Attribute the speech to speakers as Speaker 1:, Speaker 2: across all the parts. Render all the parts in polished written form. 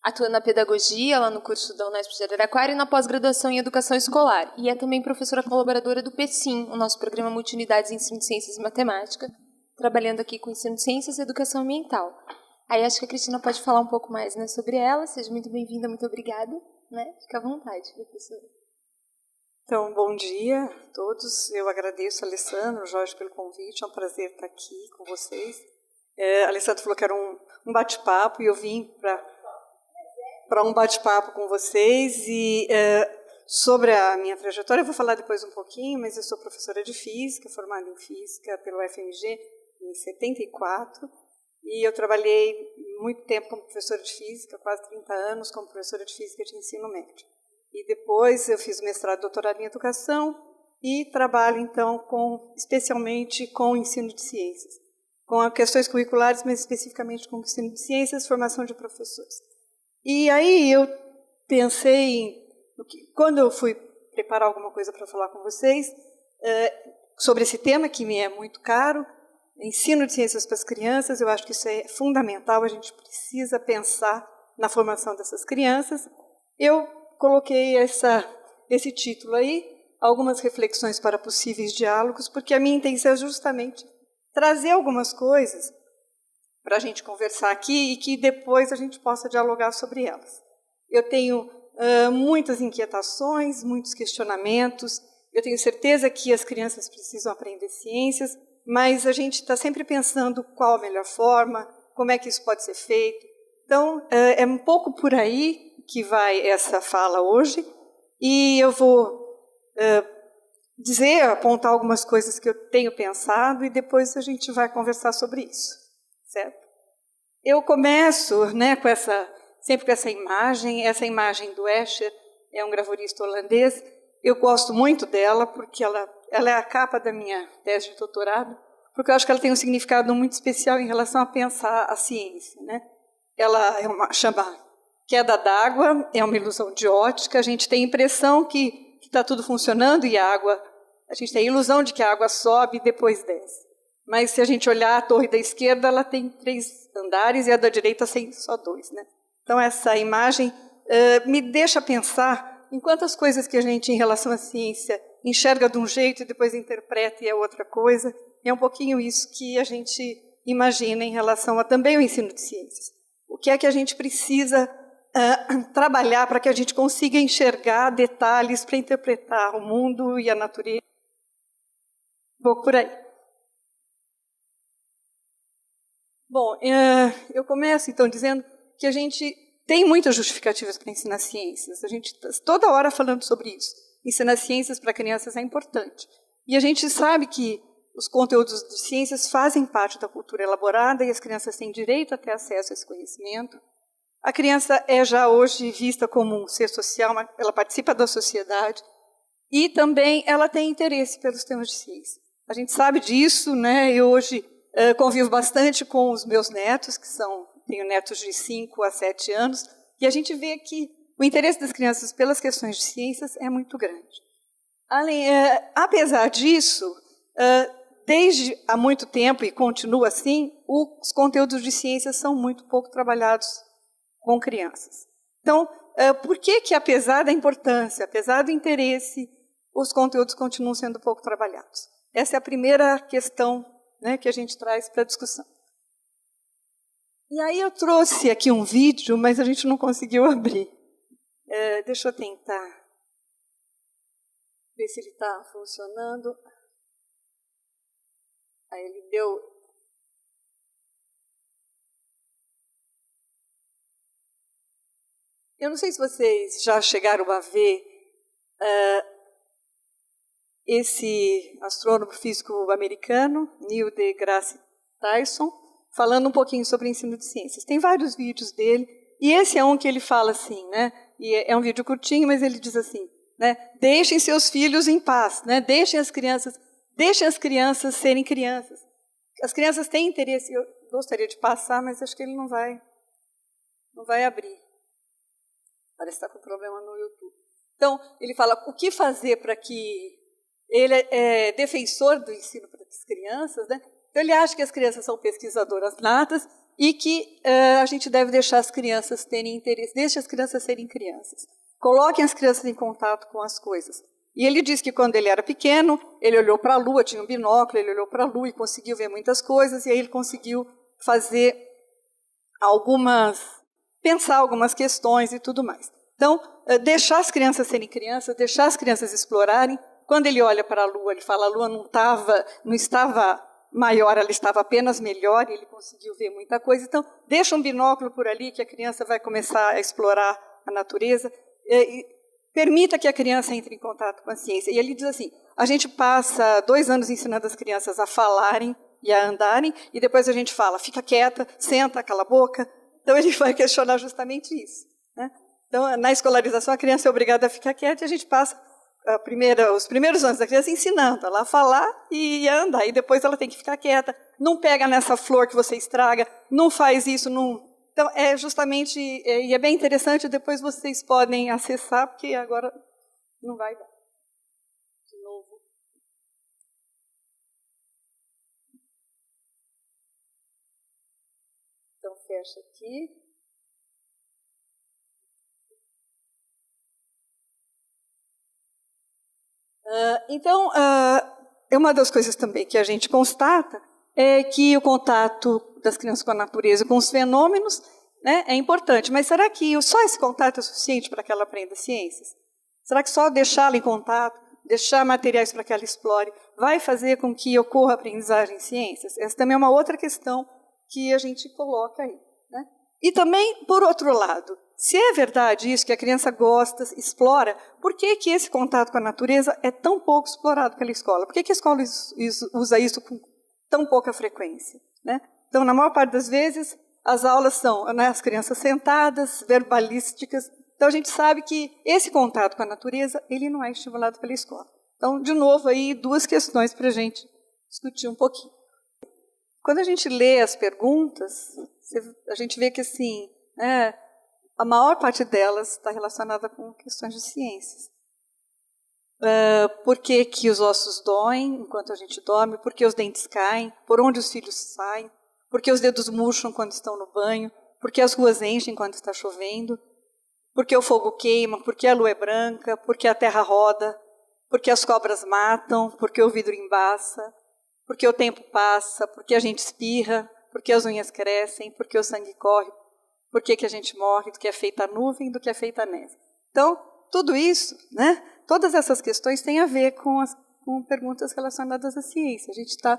Speaker 1: Atua na pedagogia, lá no curso da Unesp de Araraquara, e na pós-graduação em educação escolar. E é também professora colaboradora do PECIM, o nosso programa Multiunidades em Ensino de Ciências e Matemática, trabalhando aqui com ensino de ciências e educação ambiental. Aí acho que a Cristina pode falar um pouco mais, né, sobre ela. Seja muito bem-vinda, muito obrigada. Né? Fica à vontade, professora.
Speaker 2: Então, bom dia a todos. Eu agradeço a Alessandro, Jorge, pelo convite. É um prazer estar aqui com vocês. A Alessandro falou que era um bate-papo e eu vim para um bate-papo com vocês. E sobre a minha trajetória, eu vou falar depois um pouquinho, mas eu sou professora de Física, formada em Física pelo FMG em 74. E eu trabalhei muito tempo como professora de Física, quase 30 anos, como professora de Física de ensino médio. E depois eu fiz mestrado e doutorado em Educação e trabalho, então, especialmente com o ensino de ciências, com questões curriculares, mas especificamente com o ensino de ciências, formação de professores. E aí eu pensei, quando eu fui preparar alguma coisa para falar com vocês, sobre esse tema que me é muito caro, ensino de ciências para as crianças, eu acho que isso é fundamental, a gente precisa pensar na formação dessas crianças. Eu coloquei esse título aí, algumas reflexões para possíveis diálogos, porque a minha intenção é justamente trazer algumas coisas para a gente conversar aqui e que depois a gente possa dialogar sobre elas. Eu tenho muitas inquietações, muitos questionamentos, eu tenho certeza que as crianças precisam aprender ciências, mas a gente está sempre pensando qual a melhor forma, como é que isso pode ser feito. Então, é um pouco por aí que vai essa fala hoje, e eu vou apontar algumas coisas que eu tenho pensado, e depois a gente vai conversar sobre isso, certo? Eu começo, né, sempre com essa imagem do Escher, é um gravurista holandês. Eu gosto muito dela, porque ela é a capa da minha tese de doutorado, porque eu acho que ela tem um significado muito especial em relação a pensar a ciência, né? Ela chama queda d'água, é uma ilusão de ótica, a gente tem a impressão que está tudo funcionando e a gente tem a ilusão de que a água sobe e depois desce. Mas se a gente olhar a torre da esquerda, ela tem 3 andares e a da direita tem só 2, né? Então essa imagem me deixa pensar em quantas coisas que a gente, em relação à ciência, enxerga de um jeito e depois interpreta e é outra coisa. E é um pouquinho isso que a gente imagina em relação a também o ensino de ciências. O que é que a gente precisa trabalhar para que a gente consiga enxergar detalhes para interpretar o mundo e a natureza? Um pouco por aí. Bom, eu começo, então, dizendo que a gente tem muitas justificativas para ensinar ciências. A gente está toda hora falando sobre isso. Ensinar ciências para crianças é importante. E a gente sabe que os conteúdos de ciências fazem parte da cultura elaborada e as crianças têm direito a ter acesso a esse conhecimento. A criança é já hoje vista como um ser social, ela participa da sociedade e também ela tem interesse pelos temas de ciência. A gente sabe disso, né? Eu hoje convivo bastante com os meus netos, tenho netos de 5 a 7 anos, e a gente vê que o interesse das crianças pelas questões de ciências é muito grande. Apesar disso, desde há muito tempo, e continua assim, os conteúdos de ciências são muito pouco trabalhados com crianças. Então, por que, apesar da importância, apesar do interesse, os conteúdos continuam sendo pouco trabalhados? Essa é a primeira questão, né, que a gente traz para a discussão. E aí eu trouxe aqui um vídeo, mas a gente não conseguiu abrir. Deixa eu tentar ver se ele está funcionando. Aí ele deu... Eu não sei se vocês já chegaram a ver esse astrônomo físico americano, Neil deGrasse Tyson, falando um pouquinho sobre ensino de ciências. Tem vários vídeos dele, e esse é um que ele fala assim, né? E é um vídeo curtinho, mas ele diz assim, né? Deixem seus filhos em paz, né? Deixem as crianças serem crianças. As crianças têm interesse, eu gostaria de passar, mas acho que ele não vai abrir. Parece que está com problema no YouTube. Então, ele fala o que fazer para que... Ele defensor do ensino para as crianças, né? Então, ele acha que as crianças são pesquisadoras natas e que a gente deve deixar as crianças terem interesse, deixe as crianças serem crianças. Coloquem as crianças em contato com as coisas. E ele diz que quando ele era pequeno, ele olhou para a Lua, tinha um binóculo, ele olhou para a Lua e conseguiu ver muitas coisas, e aí ele conseguiu pensar algumas questões e tudo mais. Então, deixar as crianças serem crianças, deixar as crianças explorarem. Quando ele olha para a Lua, ele fala, a Lua não estava maior, ela estava apenas melhor, e ele conseguiu ver muita coisa. Então, deixa um binóculo por ali, que a criança vai começar a explorar a natureza. Permita que a criança entre em contato com a ciência. E ele diz assim, a gente passa 2 anos ensinando as crianças a falarem e a andarem, e depois a gente fala, fica quieta, senta, cala a boca. Então, ele vai questionar justamente isso, né? Então, na escolarização, a criança é obrigada a ficar quieta, e a gente passa os primeiros anos da criança ensinando ela a falar e a andar, e depois ela tem que ficar quieta, não pega nessa flor que você estraga, não faz isso, não... Então, é justamente, e é bem interessante, depois vocês podem acessar, porque agora não vai dar. De novo. Então, fecha aqui. Então, uma das coisas também que a gente constata é que o contato das crianças com a natureza, com os fenômenos, né, é importante. Mas será que só esse contato é suficiente para que ela aprenda ciências? Será que só deixá-la em contato, deixar materiais para que ela explore, vai fazer com que ocorra a aprendizagem em ciências? Essa também é uma outra questão que a gente coloca aí, né? E também, por outro lado, se é verdade isso, que a criança gosta, explora, por que esse contato com a natureza é tão pouco explorado pela escola? Por que a escola usa isso com tão pouca frequência, né? Então, na maior parte das vezes, as aulas são, né, as crianças sentadas, verbalísticas. Então, a gente sabe que esse contato com a natureza, ele não é estimulado pela escola. Então, de novo, aí 2 questões para a gente discutir um pouquinho. Quando a gente lê as perguntas, a gente vê que, assim, a maior parte delas está relacionada com questões de ciências. Por que os ossos doem enquanto a gente dorme? Por que os dentes caem? Por onde os filhos saem? Por que os dedos murcham quando estão no banho? Por que as ruas enchem quando está chovendo? Por que o fogo queima? Por que a lua é branca? Por que a terra roda? Por que as cobras matam? Por que o vidro embaça? Por que o tempo passa? Por que a gente espirra? Por que as unhas crescem? Por que o sangue corre? Por que a gente morre? Do que é feita a nuvem? Do que é feita a neve? Então, tudo isso, né? Todas essas questões têm a ver com perguntas relacionadas à ciência. A gente está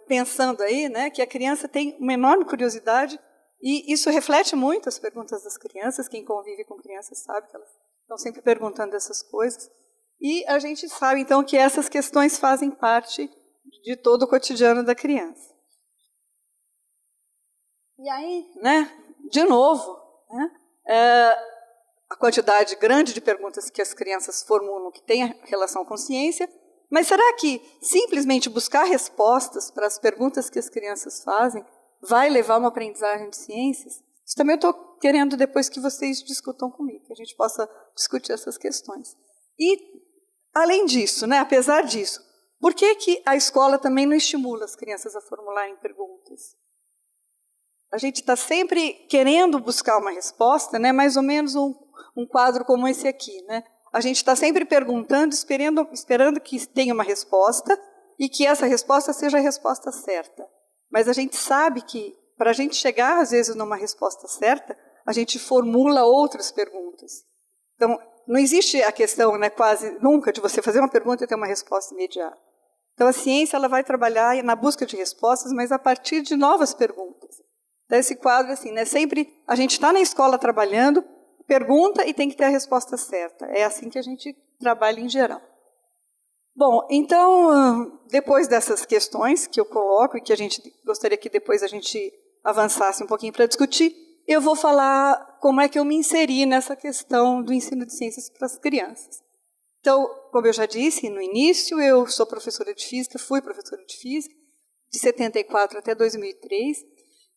Speaker 2: pensando aí, né, que a criança tem uma enorme curiosidade, e isso reflete muito as perguntas das crianças. Quem convive com crianças sabe que elas estão sempre perguntando essas coisas. E a gente sabe, então, que essas questões fazem parte de todo o cotidiano da criança. E aí, né, de novo, né, a quantidade grande de perguntas que as crianças formulam que tem relação com ciência, mas será que simplesmente buscar respostas para as perguntas que as crianças fazem vai levar a uma aprendizagem de ciências? Isso também eu estou querendo depois que vocês discutam comigo, que a gente possa discutir essas questões. E, além disso, né, apesar disso, por que a escola também não estimula as crianças a formularem perguntas? A gente está sempre querendo buscar uma resposta, né, mais ou menos um quadro como esse aqui, né? A gente está sempre perguntando, esperando que tenha uma resposta e que essa resposta seja a resposta certa. Mas a gente sabe que, para a gente chegar, às vezes, numa resposta certa, a gente formula outras perguntas. Então, não existe a questão, né, quase nunca, de você fazer uma pergunta e ter uma resposta imediata. Então, a ciência ela vai trabalhar na busca de respostas, mas a partir de novas perguntas. Então, esse quadro, assim, né, sempre a gente está na escola trabalhando, pergunta e tem que ter a resposta certa. É assim que a gente trabalha em geral. Bom, então, depois dessas questões que eu coloco e que a gente gostaria que depois a gente avançasse um pouquinho para discutir, eu vou falar como é que eu me inseri nessa questão do ensino de ciências para as crianças. Então, como eu já disse no início, eu sou professora de física, fui professora de física, de 74 até 2003,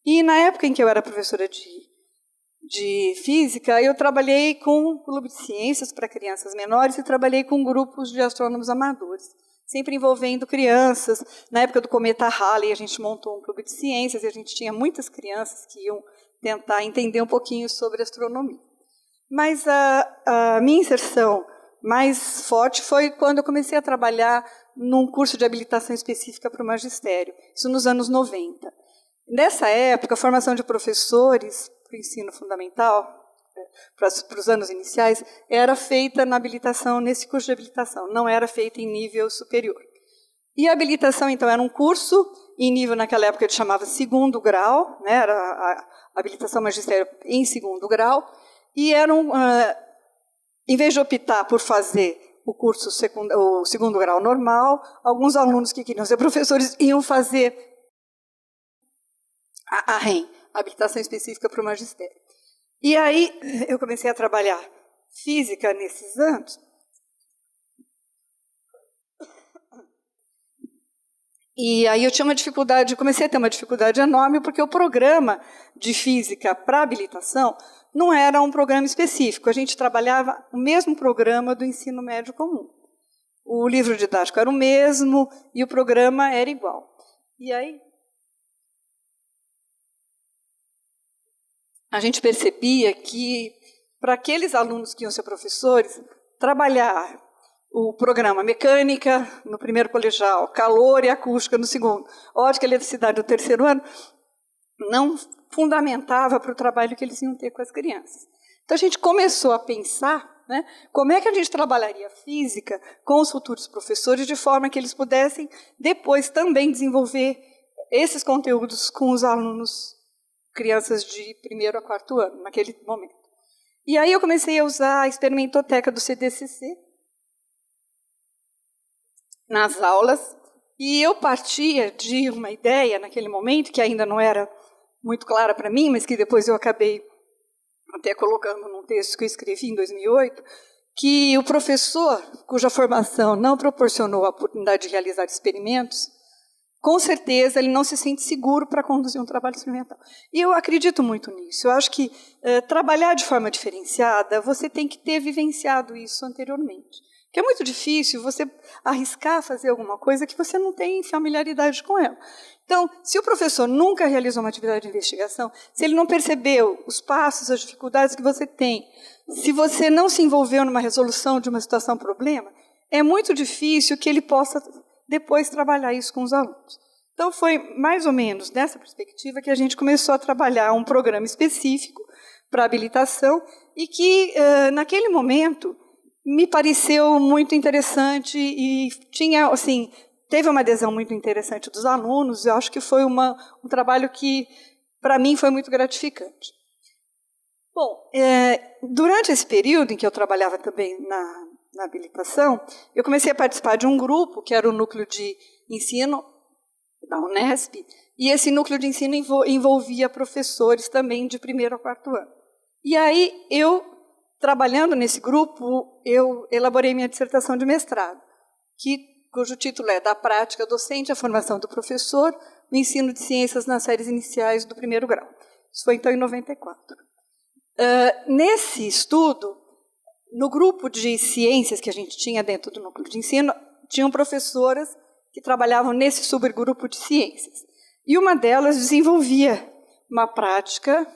Speaker 2: e na época em que eu era professora de física, eu trabalhei com um clube de ciências para crianças menores e trabalhei com grupos de astrônomos amadores. sempre envolvendo crianças. Na época do Cometa Halley, a gente montou um clube de ciências e a gente tinha muitas crianças que iam tentar entender um pouquinho sobre astronomia. Mas a minha inserção mais forte foi quando eu comecei a trabalhar num curso de habilitação específica para o magistério, isso nos anos 90. Nessa época, a formação de professores para o ensino fundamental, para os anos iniciais, era feita na habilitação, nesse curso de habilitação, não era feita em nível superior. E a habilitação, então, era um curso em nível, naquela época, ele chamava segundo grau, né, era a habilitação magistério em segundo grau, e era em vez de optar por fazer o curso o segundo grau normal, alguns alunos que queriam ser professores iam fazer a REM, a habilitação específica para o magistério. E aí eu comecei a trabalhar física nesses anos. E aí eu tinha uma dificuldade, comecei a ter uma dificuldade enorme, porque o programa de física para habilitação não era um programa específico. A gente trabalhava o mesmo programa do ensino médio comum. O livro didático era o mesmo e o programa era igual. E aí a gente percebia que, para aqueles alunos que iam ser professores, trabalhar o programa mecânica no primeiro colegial, calor e acústica no segundo, ótica e eletricidade no terceiro ano, não fundamentava para o trabalho que eles iam ter com as crianças. Então a gente começou a pensar, né, como é que a gente trabalharia física com os futuros professores de forma que eles pudessem depois também desenvolver esses conteúdos com os alunos, crianças de primeiro a quarto ano, naquele momento. E aí eu comecei a usar a experimentoteca do CDCC nas aulas, e eu partia de uma ideia naquele momento, que ainda não era muito clara para mim, mas que depois eu acabei até colocando num texto que eu escrevi em 2008, que o professor cuja formação não proporcionou a oportunidade de realizar experimentos, com certeza ele não se sente seguro para conduzir um trabalho experimental. E eu acredito muito nisso. Eu acho que trabalhar de forma diferenciada, você tem que ter vivenciado isso anteriormente. Porque é muito difícil você arriscar fazer alguma coisa que você não tem familiaridade com ela. Então, se o professor nunca realizou uma atividade de investigação, se ele não percebeu os passos, as dificuldades que você tem, se você não se envolveu numa resolução de uma situação-problema, é muito difícil que ele possa depois trabalhar isso com os alunos. Então, foi mais ou menos nessa perspectiva que a gente começou a trabalhar um programa específico para habilitação e que, naquele momento, me pareceu muito interessante e tinha, assim, teve uma adesão muito interessante dos alunos. Eu acho que foi um trabalho que, para mim, foi muito gratificante. Bom, durante esse período em que eu trabalhava também na habilitação, eu comecei a participar de um grupo, que era o núcleo de ensino da Unesp, e esse núcleo de ensino envolvia professores também de primeiro a quarto ano. E aí, trabalhando nesse grupo, eu elaborei minha dissertação de mestrado, cujo título é Da Prática Docente à Formação do Professor no Ensino de Ciências nas Séries Iniciais do Primeiro Grau. Isso foi, então, em 94. Nesse estudo, no grupo de ciências que a gente tinha dentro do núcleo de ensino, tinham professoras que trabalhavam nesse subgrupo de ciências. E uma delas desenvolvia uma prática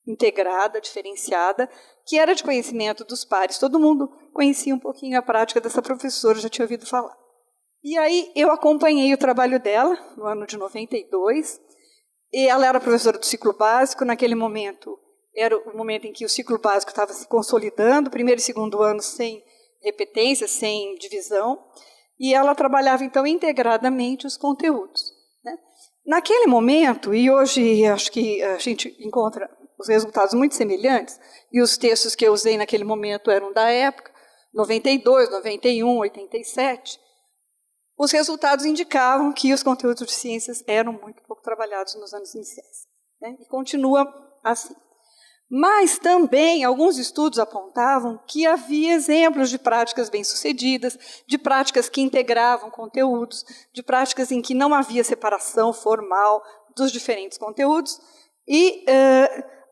Speaker 2: integrada, diferenciada, que era de conhecimento dos pares. Todo mundo conhecia um pouquinho a prática dessa professora, já tinha ouvido falar. E aí eu acompanhei o trabalho dela, no ano de 92, e ela era professora do ciclo básico. Naquele momento, era o momento em que o ciclo básico estava se consolidando, primeiro e segundo ano sem repetência, sem divisão, e ela trabalhava, então, integradamente os conteúdos, né? Naquele momento, e hoje acho que a gente encontra os resultados muito semelhantes, e os textos que eu usei naquele momento eram da época, 92, 91, 87, os resultados indicavam que os conteúdos de ciências eram muito pouco trabalhados nos anos iniciais, né? E continua assim. Mas também alguns estudos apontavam que havia exemplos de práticas bem-sucedidas, de práticas que integravam conteúdos, de práticas em que não havia separação formal dos diferentes conteúdos. E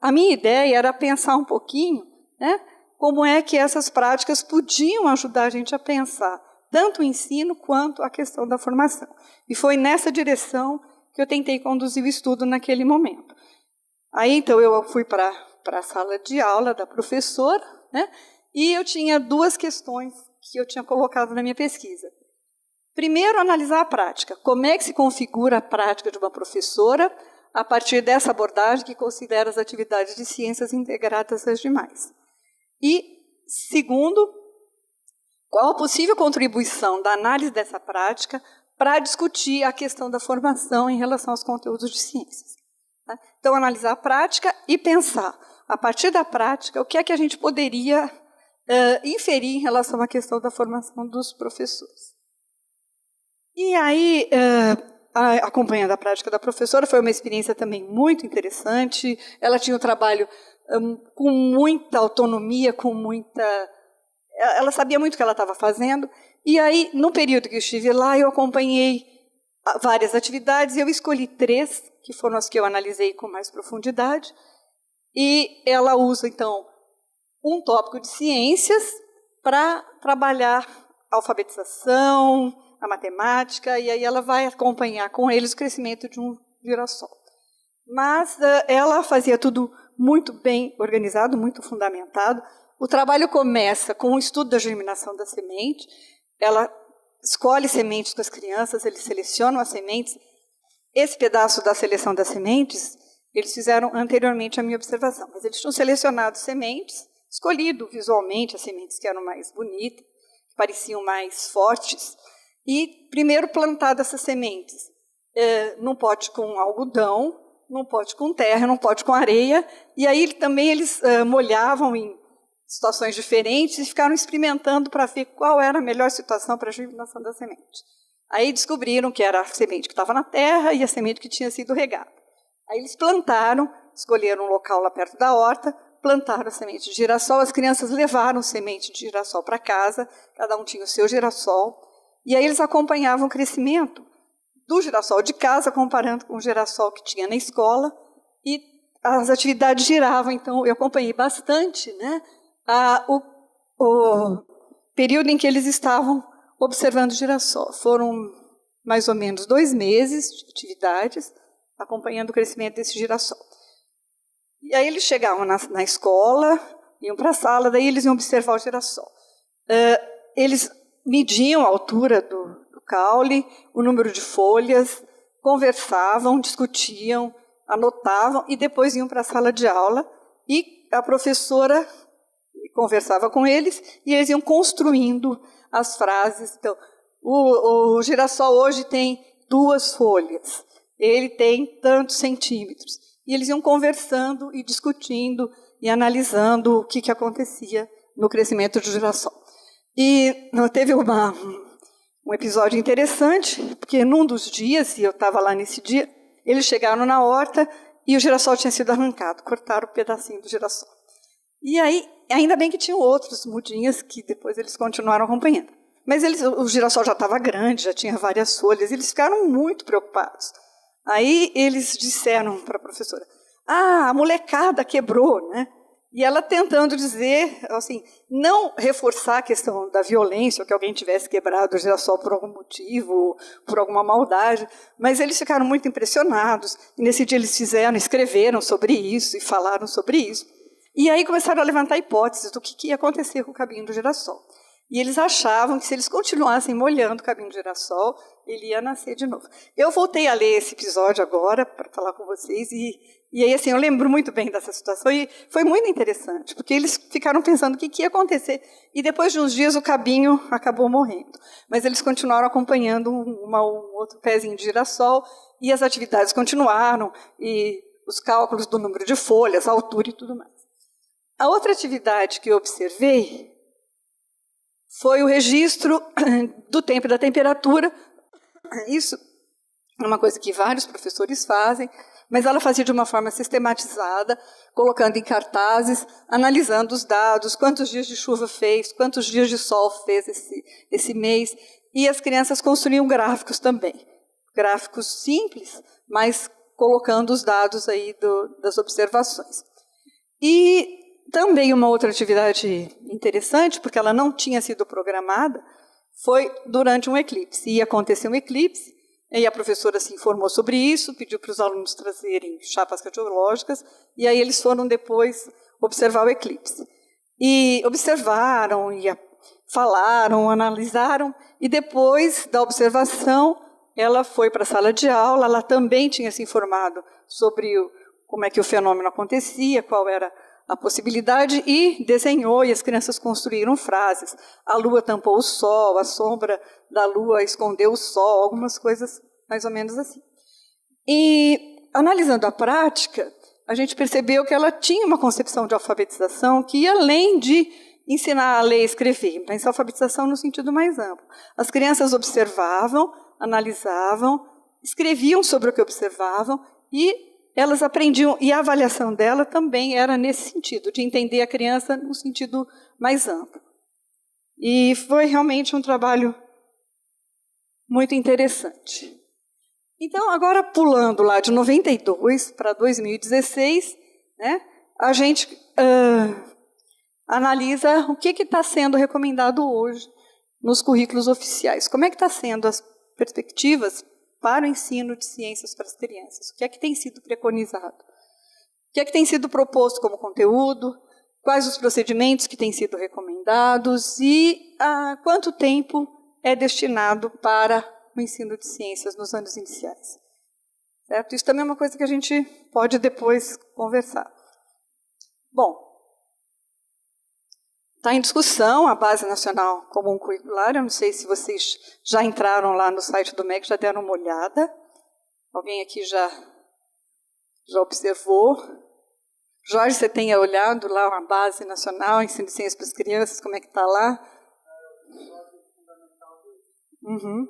Speaker 2: a minha ideia era pensar um pouquinho, né, como é que essas práticas podiam ajudar a gente a pensar tanto o ensino quanto a questão da formação. E foi nessa direção que eu tentei conduzir o estudo naquele momento. Aí, então, eu fui para a sala de aula da professora, né, e eu tinha 2 questões que eu tinha colocado na minha pesquisa. Primeiro, analisar a prática. Como é que se configura a prática de uma professora a partir dessa abordagem que considera as atividades de ciências integradas às demais? E, segundo, qual a possível contribuição da análise dessa prática para discutir a questão da formação em relação aos conteúdos de ciências? Então, analisar a prática e pensar, a partir da prática, o que é que a gente poderia inferir em relação à questão da formação dos professores. E aí, acompanhando a prática da professora, foi uma experiência também muito interessante. Ela tinha um trabalho com muita autonomia, ela sabia muito o que ela estava fazendo. E aí, no período que eu estive lá, eu acompanhei várias atividades, e eu escolhi 3, que foram as que eu analisei com mais profundidade. E ela usa, então, um tópico de ciências para trabalhar a alfabetização, a matemática, e aí ela vai acompanhar com eles o crescimento de um girassol. Mas ela fazia tudo muito bem organizado, muito fundamentado. O trabalho começa com o estudo da germinação da semente. Ela escolhe sementes com as crianças, eles selecionam as sementes. Esse pedaço da seleção das sementes, eles fizeram anteriormente a minha observação, mas eles tinham selecionado sementes, escolhido visualmente as sementes que eram mais bonitas, que pareciam mais fortes, e primeiro plantado essas sementes num pote com algodão, num pote com terra, num pote com areia, e aí também eles molhavam em situações diferentes e ficaram experimentando para ver qual era a melhor situação para a germinação da semente. Aí descobriram que era a semente que estava na terra e a semente que tinha sido regada. Aí eles plantaram, escolheram um local lá perto da horta, plantaram a semente de girassol, as crianças levaram semente de girassol para casa, cada um tinha o seu girassol, e aí eles acompanhavam o crescimento do girassol de casa, comparando com o girassol que tinha na escola, e as atividades giravam, então eu acompanhei bastante, né, o período em que eles estavam observando o girassol. Foram mais ou menos 2 meses de atividades, acompanhando o crescimento desse girassol. E aí eles chegavam na escola, iam para a sala, daí eles iam observar o girassol. Eles mediam a altura do caule, o número de folhas, conversavam, discutiam, anotavam e depois iam para a sala de aula e a professora conversava com eles e eles iam construindo as frases. Então, o girassol hoje tem 2 folhas, ele tem tantos centímetros. E eles iam conversando e discutindo e analisando o que acontecia no crescimento do girassol. E teve um episódio interessante, porque num dos dias, e eu estava lá nesse dia, eles chegaram na horta e o girassol tinha sido arrancado, cortaram um pedacinho do girassol. E aí, ainda bem que tinham outros mudinhas que depois eles continuaram acompanhando. Mas o girassol já estava grande, já tinha várias folhas, eles ficaram muito preocupados. Aí eles disseram para a professora, a molecada quebrou, né? E ela tentando dizer, assim, não reforçar a questão da violência, ou que alguém tivesse quebrado o girassol por algum motivo, por alguma maldade, mas eles ficaram muito impressionados, e nesse dia eles escreveram sobre isso, e falaram sobre isso. E aí começaram a levantar hipóteses do que ia acontecer com o cabinho do girassol. E eles achavam que se eles continuassem molhando o cabinho do girassol, ele ia nascer de novo. Eu voltei a ler esse episódio agora para falar com vocês e aí assim eu lembro muito bem dessa situação e foi muito interessante, porque eles ficaram pensando o que ia acontecer e depois de uns dias o cabinho acabou morrendo. Mas eles continuaram acompanhando um outro pezinho de girassol e as atividades continuaram e os cálculos do número de folhas, a altura e tudo mais. A outra atividade que eu observei foi o registro do tempo e da temperatura. Isso é uma coisa que vários professores fazem, mas ela fazia de uma forma sistematizada, colocando em cartazes, analisando os dados, quantos dias de chuva fez, quantos dias de sol fez esse mês, e as crianças construíam gráficos também. Gráficos simples, mas colocando os dados aí das observações. E também uma outra atividade interessante, porque ela não tinha sido programada, foi durante um eclipse. Ia acontecer um eclipse, e a professora se informou sobre isso, pediu para os alunos trazerem chapas cardiológicas, e aí eles foram depois observar o eclipse. E observaram, falaram, analisaram, e depois da observação, ela foi para a sala de aula, ela também tinha se informado sobre como é que o fenômeno acontecia, qual era a possibilidade, e desenhou, e as crianças construíram frases. A lua tampou o sol, a sombra da lua escondeu o sol, algumas coisas mais ou menos assim. E, analisando a prática, a gente percebeu que ela tinha uma concepção de alfabetização que ia além de ensinar a ler e escrever, mas alfabetização no sentido mais amplo. As crianças observavam, analisavam, escreviam sobre o que observavam e elas aprendiam, e a avaliação dela também era nesse sentido, de entender a criança no sentido mais amplo. E foi realmente um trabalho muito interessante. Então, agora pulando lá de 92 para 2016, né, a gente analisa o que está sendo recomendado hoje nos currículos oficiais. Como é que está sendo as perspectivas para o ensino de ciências para as crianças? O que é que tem sido preconizado? O que é que tem sido proposto como conteúdo? Quais os procedimentos que têm sido recomendados? E quanto tempo é destinado para o ensino de ciências nos anos iniciais? Certo? Isso também é uma coisa que a gente pode depois conversar. Bom, está em discussão a Base Nacional Comum Curricular. Eu não sei se vocês já entraram lá no site do MEC, já deram uma olhada. Alguém aqui já observou? Jorge, você tem olhado lá a Base Nacional Ensino de Ciências para as Crianças, como é que está lá? Uhum.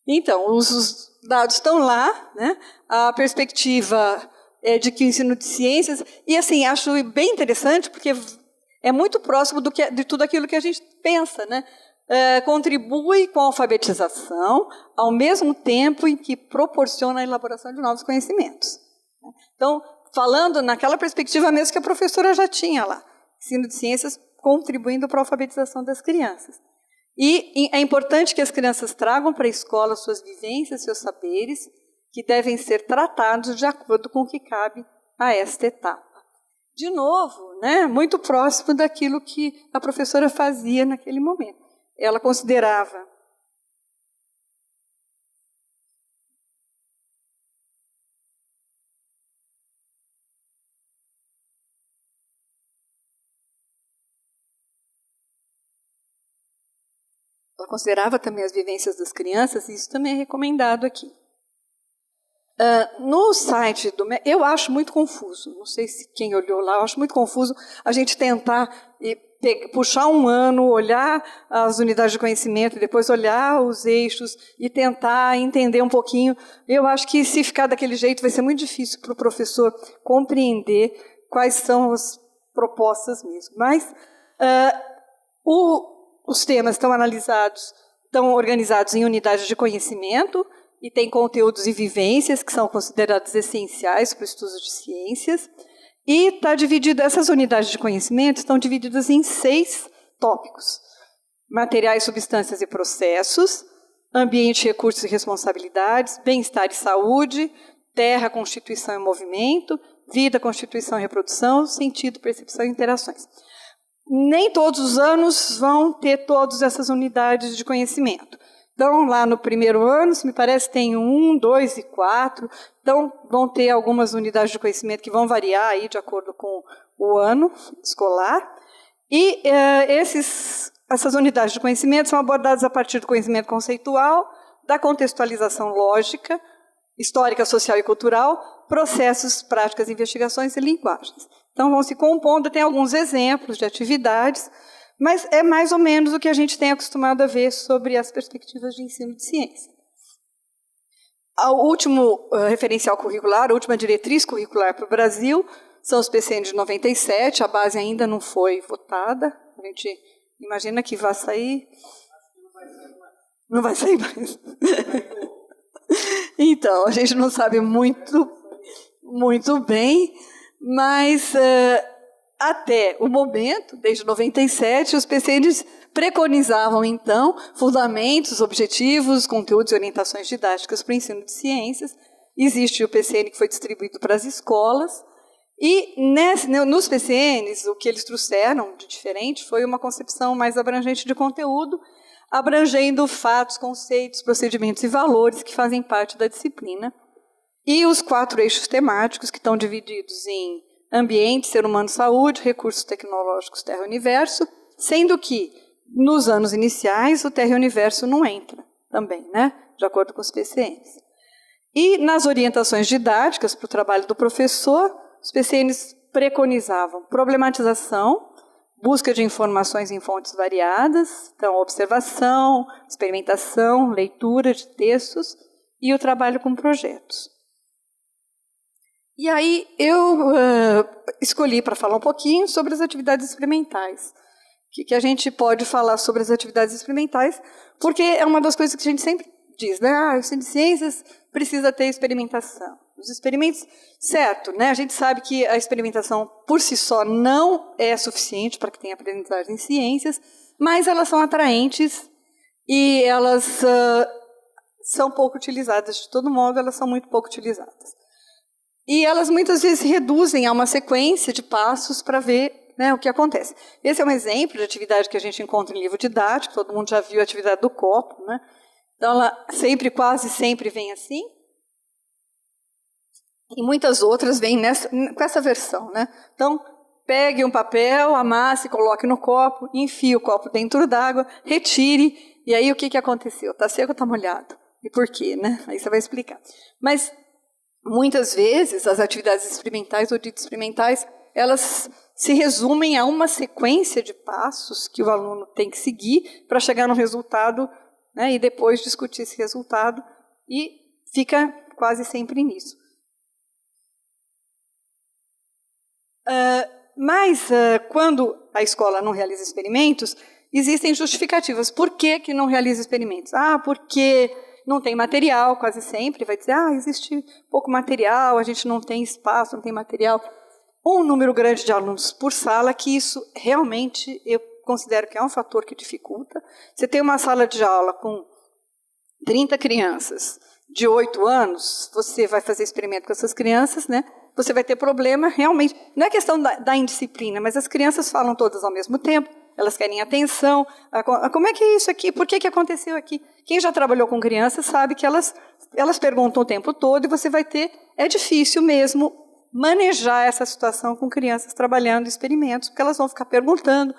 Speaker 2: Então, os dados estão lá, né? A perspectiva é de que o ensino de ciências, e assim, acho bem interessante, porque é muito próximo de tudo aquilo que a gente pensa, né? Contribui com a alfabetização, ao mesmo tempo em que proporciona a elaboração de novos conhecimentos. Então, falando naquela perspectiva mesmo que a professora já tinha lá, ensino de ciências contribuindo para a alfabetização das crianças. E é importante que as crianças tragam para a escola suas vivências, seus saberes, que devem ser tratados de acordo com o que cabe a esta etapa. De novo, né, muito próximo daquilo que a professora fazia naquele momento. Ela considerava também as vivências das crianças, e isso também é recomendado aqui. No site do MEC, eu acho muito confuso, não sei se quem olhou lá, eu acho muito confuso a gente tentar puxar um ano, olhar as unidades de conhecimento, depois olhar os eixos e tentar entender um pouquinho. Eu acho que se ficar daquele jeito vai ser muito difícil para o professor compreender quais são as propostas mesmo. Mas os temas estão analisados, estão organizados em unidades de conhecimento, e tem conteúdos e vivências que são considerados essenciais para o estudo de ciências. E está dividido, essas unidades de conhecimento estão divididas em 6 tópicos: materiais, substâncias e processos, ambiente, recursos e responsabilidades, bem-estar e saúde, terra, constituição e movimento, vida, constituição e reprodução, sentido, percepção e interações. Nem todos os anos vão ter todas essas unidades de conhecimento. Então, lá no primeiro ano, se me parece, tem 1, 2 e 4. Então, vão ter algumas unidades de conhecimento que vão variar aí de acordo com o ano escolar. E essas unidades de conhecimento são abordadas a partir do conhecimento conceitual, da contextualização lógica, histórica, social e cultural, processos, práticas, investigações e linguagens. Então, vão se compondo, tem alguns exemplos de atividades, mas é mais ou menos o que a gente tem acostumado a ver sobre as perspectivas de ensino de ciência. O último referencial curricular, a última diretriz curricular para o Brasil, são os PCN de 97, a base ainda não foi votada, a gente imagina que vai sair... Não vai sair mais. Então, a gente não sabe muito bem, mas até o momento, desde 97, os PCNs preconizavam, então, fundamentos, objetivos, conteúdos e orientações didáticas para o ensino de ciências. Existe o PCN que foi distribuído para as escolas, e nos PCNs, o que eles trouxeram de diferente foi uma concepção mais abrangente de conteúdo, abrangendo fatos, conceitos, procedimentos e valores que fazem parte da disciplina, e os 4 eixos temáticos, que estão divididos em ambiente, ser humano, saúde, recursos tecnológicos, terra e universo, sendo que, nos anos iniciais, o terra e universo não entra também, né, de acordo com os PCNs. E nas orientações didáticas para o trabalho do professor, os PCNs preconizavam problematização, busca de informações em fontes variadas, então observação, experimentação, leitura de textos e o trabalho com projetos. E aí eu escolhi para falar um pouquinho sobre as atividades experimentais. O que a gente pode falar sobre as atividades experimentais, porque é uma das coisas que a gente sempre diz, né? O ensino de ciências precisa ter experimentação. Os experimentos, certo, né? A gente sabe que a experimentação por si só não é suficiente para que tenha aprendizagem em ciências, mas elas são atraentes e elas são pouco utilizadas. De todo modo, elas são muito pouco utilizadas. E elas muitas vezes reduzem a uma sequência de passos para ver, né, o que acontece. Esse é um exemplo de atividade que a gente encontra em livro didático, todo mundo já viu a atividade do copo, né? Então, ela quase sempre vem assim. E muitas outras vêm com essa versão, né? Então, pegue um papel, amasse, coloque no copo, enfie o copo dentro d'água, retire, e aí o que aconteceu? Está seco ou está molhado? E por quê, né? Aí você vai explicar. Mas muitas vezes, as atividades experimentais ou ditas experimentais, elas se resumem a uma sequência de passos que o aluno tem que seguir para chegar no resultado, né, e depois discutir esse resultado, e fica quase sempre nisso. Mas, quando a escola não realiza experimentos, existem justificativas. Por que não realiza experimentos? Porque não tem material, quase sempre, vai dizer, existe pouco material, a gente não tem espaço, não tem material. Um número grande de alunos por sala, que isso realmente eu considero que é um fator que dificulta. Você tem uma sala de aula com 30 crianças de 8 anos, você vai fazer experimento com essas crianças, né? Você vai ter problema, realmente, não é questão da indisciplina, mas as crianças falam todas ao mesmo tempo, elas querem atenção. Como é que é isso aqui? Por que aconteceu aqui? Quem já trabalhou com crianças sabe que elas perguntam o tempo todo e você vai ter... É difícil mesmo manejar essa situação com crianças trabalhando experimentos, porque elas vão ficar perguntando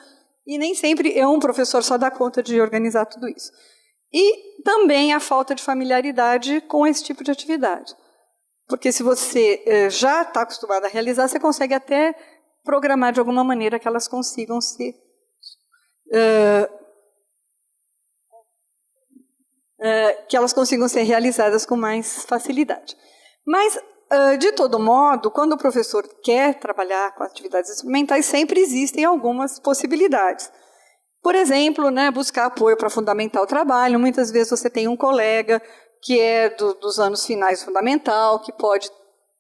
Speaker 2: e nem sempre um professor só dá conta de organizar tudo isso. E também a falta de familiaridade com esse tipo de atividade. Porque se você já está acostumado a realizar, você consegue até programar de alguma maneira que elas consigam ser... que elas consigam ser realizadas com mais facilidade. Mas, de todo modo, quando o professor quer trabalhar com atividades experimentais, sempre existem algumas possibilidades. Por exemplo, né, buscar apoio para fundamentar o trabalho. Muitas vezes você tem um colega que é dos anos finais do fundamental, que pode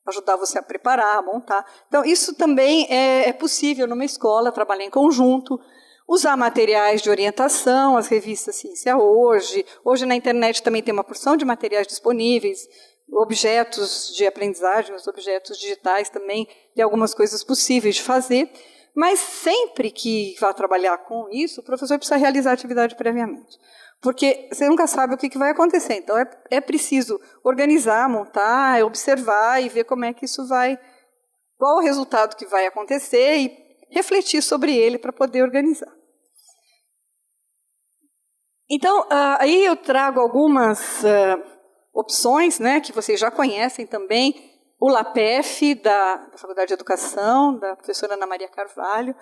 Speaker 2: ajudar você a preparar, a montar. Então, isso também é possível numa escola, trabalhar em conjunto. Usar materiais de orientação, as revistas Ciência Hoje. Hoje na internet também tem uma porção de materiais disponíveis, objetos de aprendizagem, os objetos digitais também, tem algumas coisas possíveis de fazer. Mas sempre que vai trabalhar com isso, o professor precisa realizar a atividade previamente. Porque você nunca sabe o que vai acontecer. Então, é preciso organizar, montar, observar e ver como é que isso vai... Qual o resultado que vai acontecer e refletir sobre ele para poder organizar. Então, aí eu trago algumas opções, né, que vocês já conhecem também. O LAPEF, da Faculdade de Educação, da professora Ana Maria Carvalho.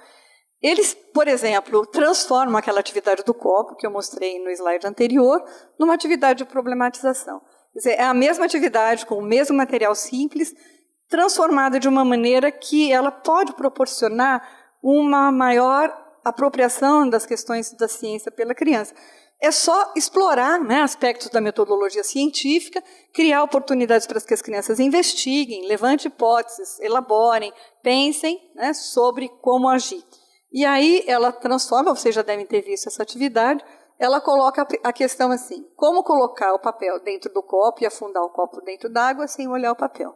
Speaker 2: Eles, por exemplo, transformam aquela atividade do copo, que eu mostrei no slide anterior, numa atividade de problematização. Quer dizer, é a mesma atividade, com o mesmo material simples, transformada de uma maneira que ela pode proporcionar uma maior apropriação das questões da ciência pela criança. é só explorar, né, aspectos da metodologia científica, criar oportunidades para que as crianças investiguem, levantem hipóteses, elaborem, pensem, né, sobre como agir. E aí ela transforma, vocês já devem ter visto essa atividade, ela coloca a questão assim, como colocar o papel dentro do copo e afundar o copo dentro d'água sem molhar o papel.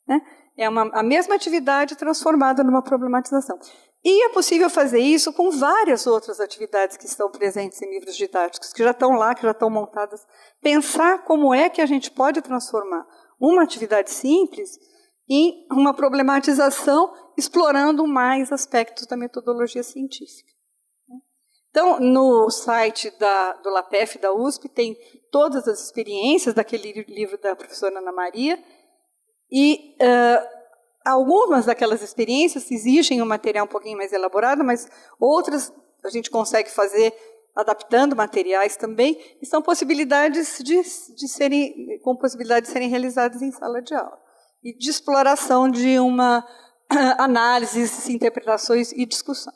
Speaker 2: Né? É a mesma atividade transformada numa problematização. E é possível fazer isso com várias outras atividades que estão presentes em livros didáticos, que já estão lá, que já estão montadas. Pensar como é que a gente pode transformar uma atividade simples em uma problematização, explorando mais aspectos da metodologia científica. Então, no site do LAPEF, da USP, tem todas as experiências daquele livro da professora Ana Maria, e algumas daquelas experiências exigem um material um pouquinho mais elaborado, mas outras a gente consegue fazer adaptando materiais também, e são possibilidades com possibilidade de serem realizadas em sala de aula. E de exploração de uma análise, interpretações e discussão.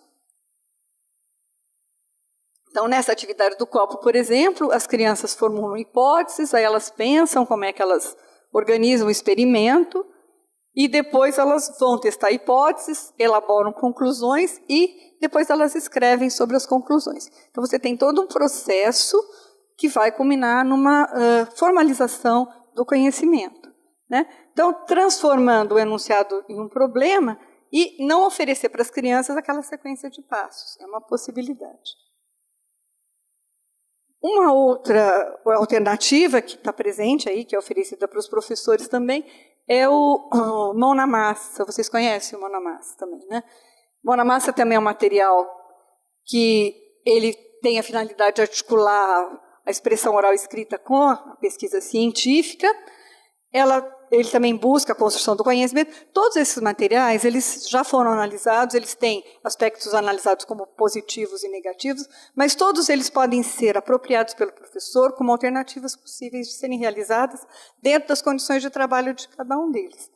Speaker 2: Então, nessa atividade do copo, por exemplo, as crianças formulam hipóteses, aí elas pensam como é que elas organizam o experimento, e depois elas vão testar hipóteses, elaboram conclusões, e depois elas escrevem sobre as conclusões. Então, você tem todo um processo que vai culminar numa formalização do conhecimento. Né? Então, transformando o enunciado em um problema e não oferecer para as crianças aquela sequência de passos. É uma possibilidade. Uma outra alternativa que está presente aí, que é oferecida para os professores também, é o mão na massa. Vocês conhecem o mão na massa também, né? Mão na massa também é um material que ele tem a finalidade de articular a expressão oral escrita com a pesquisa científica. Ele também busca a construção do conhecimento. Todos esses materiais, eles já foram analisados, eles têm aspectos analisados como positivos e negativos, mas todos eles podem ser apropriados pelo professor como alternativas possíveis de serem realizadas dentro das condições de trabalho de cada um deles.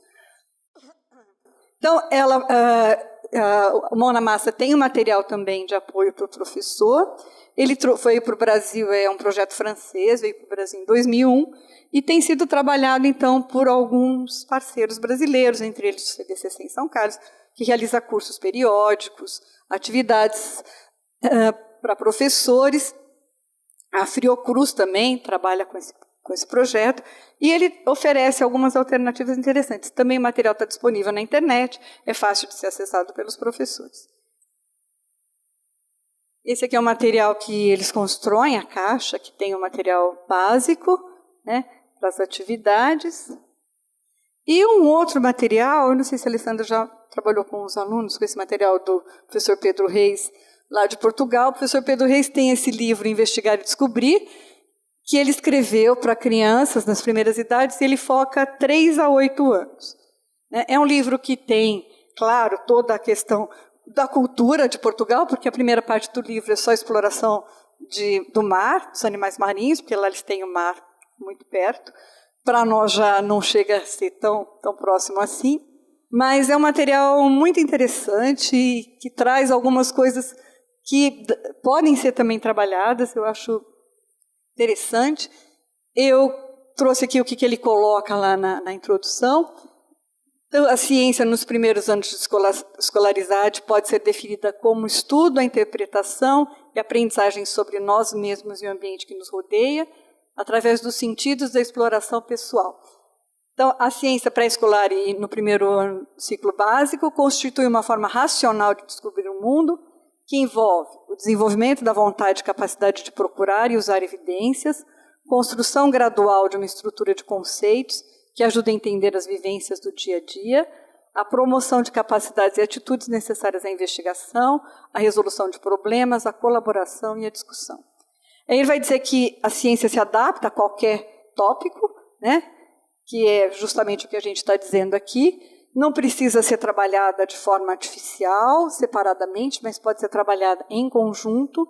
Speaker 2: Então, o Mão na Massa tem um material também de apoio para o professor. Ele foi para o Brasil, é um projeto francês, veio para o Brasil em 2001, e tem sido trabalhado, então, por alguns parceiros brasileiros, entre eles o CBCC em São Carlos, que realiza cursos periódicos, atividades para professores. A Fiocruz também trabalha com esse projeto, e ele oferece algumas alternativas interessantes. Também o material está disponível na internet, é fácil de ser acessado pelos professores. Esse aqui é o material que eles constroem, a caixa, que tem o material básico, né, para as atividades. E um outro material, eu não sei se a Alessandra já trabalhou com os alunos, com esse material do professor Pedro Reis, lá de Portugal. O professor Pedro Reis tem esse livro, Investigar e Descobrir, que ele escreveu para crianças nas primeiras idades, e ele foca 3 a 8 anos. É um livro que tem, claro, toda a questão da cultura de Portugal, porque a primeira parte do livro é só exploração do mar, dos animais marinhos, porque lá eles têm o mar muito perto. Para nós já não chega a ser tão próximo assim, mas é um material muito interessante e que traz algumas coisas que podem ser também trabalhadas, eu acho interessante. Eu trouxe aqui o que ele coloca lá na introdução. Então, a ciência, nos primeiros anos de escolaridade, pode ser definida como estudo, a interpretação e aprendizagem sobre nós mesmos e o ambiente que nos rodeia, através dos sentidos da exploração pessoal. Então, a ciência pré-escolar e no primeiro ano do ciclo básico constitui uma forma racional de descobrir o mundo, que envolve o desenvolvimento da vontade e capacidade de procurar e usar evidências, construção gradual de uma estrutura de conceitos que ajuda a entender as vivências do dia a dia, a promoção de capacidades e atitudes necessárias à investigação, a resolução de problemas, a colaboração e a discussão. Ele vai dizer que a ciência se adapta a qualquer tópico, né, que é justamente o que a gente está dizendo aqui, não precisa ser trabalhada de forma artificial, separadamente, mas pode ser trabalhada em conjunto,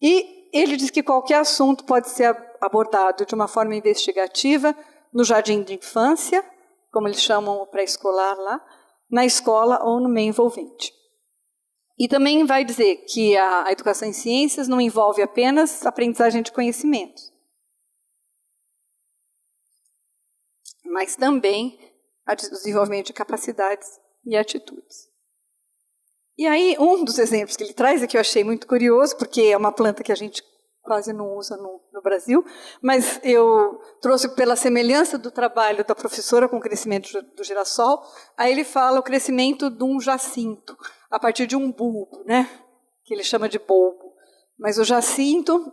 Speaker 2: e ele diz que qualquer assunto pode ser abordado de uma forma investigativa no jardim de infância, como eles chamam o pré-escolar lá, na escola ou no meio envolvente. E também vai dizer que a educação em ciências não envolve apenas aprendizagem de conhecimentos, mas também o desenvolvimento de capacidades e atitudes. E aí, um dos exemplos que ele traz, que eu achei muito curioso, porque é uma planta que a gente quase não usa no Brasil, mas eu trouxe pela semelhança do trabalho da professora com o crescimento do girassol, aí ele fala o crescimento de um jacinto, a partir de um bulbo, né, que ele chama de bulbo. Mas o jacinto,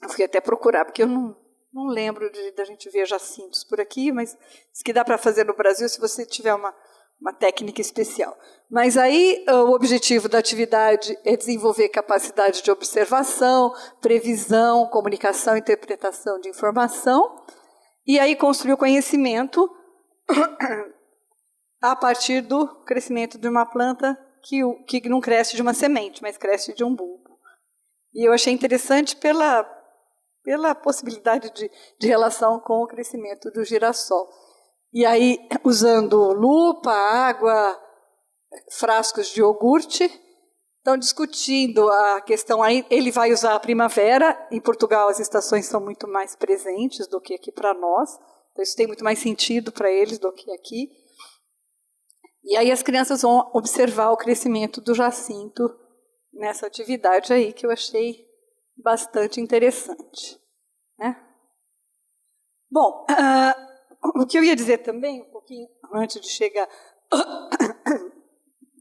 Speaker 2: eu fui até procurar, porque eu não lembro da gente ver jacintos por aqui, mas isso que dá para fazer no Brasil se você tiver uma técnica especial. Mas aí o objetivo da atividade é desenvolver capacidade de observação, previsão, comunicação, interpretação de informação, e aí construir o conhecimento a partir do crescimento de uma planta que não cresce de uma semente, mas cresce de um bulbo. E eu achei interessante pela possibilidade de relação com o crescimento do girassol. E aí, usando lupa, água, frascos de iogurte, estão discutindo a questão. Aí ele vai usar a primavera. Em Portugal, as estações são muito mais presentes do que aqui para nós. Então, isso tem muito mais sentido para eles do que aqui. E aí as crianças vão observar o crescimento do jacinto nessa atividade aí, que eu achei bastante interessante, né? Bom, o que eu ia dizer também, um pouquinho antes de chegar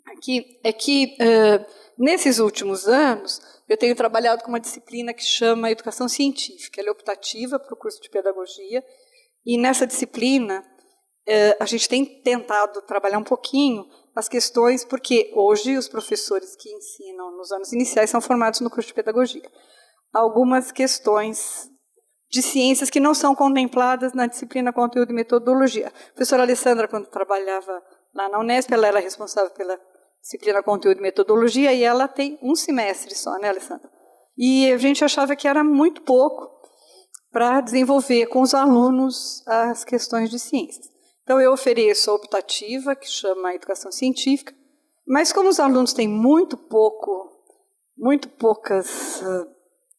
Speaker 2: aqui, é que nesses últimos anos eu tenho trabalhado com uma disciplina que chama Educação Científica. Ela é optativa para o curso de Pedagogia, e nessa disciplina a gente tem tentado trabalhar um pouquinho as questões, porque hoje os professores que ensinam nos anos iniciais são formados no curso de Pedagogia. Algumas questões de ciências que não são contempladas na disciplina Conteúdo e Metodologia. A professora Alessandra, quando trabalhava lá na Unesp, ela era responsável pela disciplina Conteúdo e Metodologia, e ela tem um semestre só, né, Alessandra? E a gente achava que era muito pouco para desenvolver com os alunos as questões de ciências. Então, eu ofereço a optativa, que chama Educação Científica, mas como os alunos têm muito poucas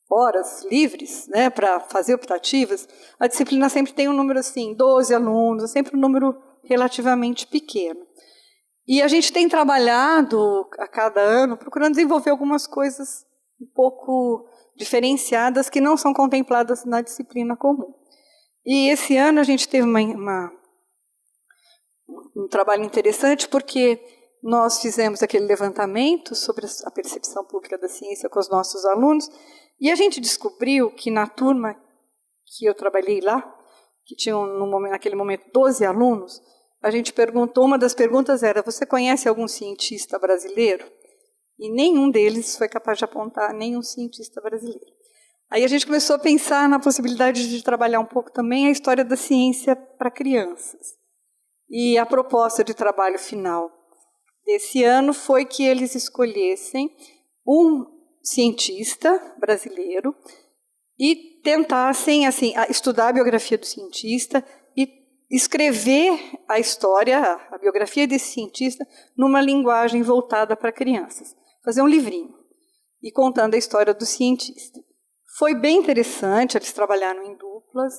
Speaker 2: horas livres, né, para fazer optativas, a disciplina sempre tem um número assim, 12 alunos, sempre um número relativamente pequeno. E a gente tem trabalhado a cada ano procurando desenvolver algumas coisas um pouco diferenciadas que não são contempladas na disciplina comum. E esse ano a gente teve um trabalho interessante, porque nós fizemos aquele levantamento sobre a percepção pública da ciência com os nossos alunos, e a gente descobriu que na turma que eu trabalhei lá, que tinham naquele momento 12 alunos, a gente perguntou, uma das perguntas era: você conhece algum cientista brasileiro? E nenhum deles foi capaz de apontar nenhum cientista brasileiro. Aí a gente começou a pensar na possibilidade de trabalhar um pouco também a história da ciência para crianças. E a proposta de trabalho final desse ano foi que eles escolhessem um cientista brasileiro e tentassem assim, estudar a biografia do cientista e escrever a história, a biografia desse cientista, numa linguagem voltada para crianças. Fazer um livrinho e contando a história do cientista. Foi bem interessante, eles trabalharam em duplas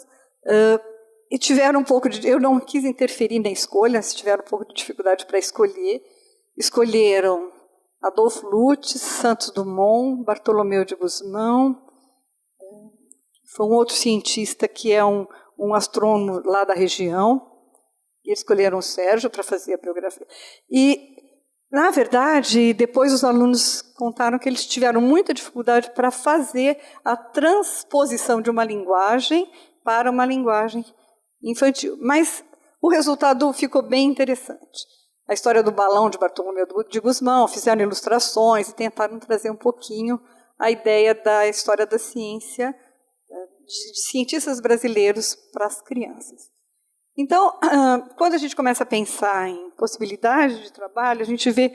Speaker 2: e tiveram um pouco de... Eu não quis interferir na escolha, eles tiveram um pouco de dificuldade para escolher. Escolheram Adolfo Lutz, Santos Dumont, Bartolomeu de Gusmão. Foi um outro cientista que é um astrônomo lá da região. E escolheram o Sérgio para fazer a biografia. E, na verdade, depois os alunos contaram que eles tiveram muita dificuldade para fazer a transposição de uma linguagem para uma linguagem infantil. Mas o resultado ficou bem interessante. A história do balão de Bartolomeu de Gusmão, fizeram ilustrações e tentaram trazer um pouquinho a ideia da história da ciência, de cientistas brasileiros para as crianças. Então, quando a gente começa a pensar em possibilidades de trabalho, a gente vê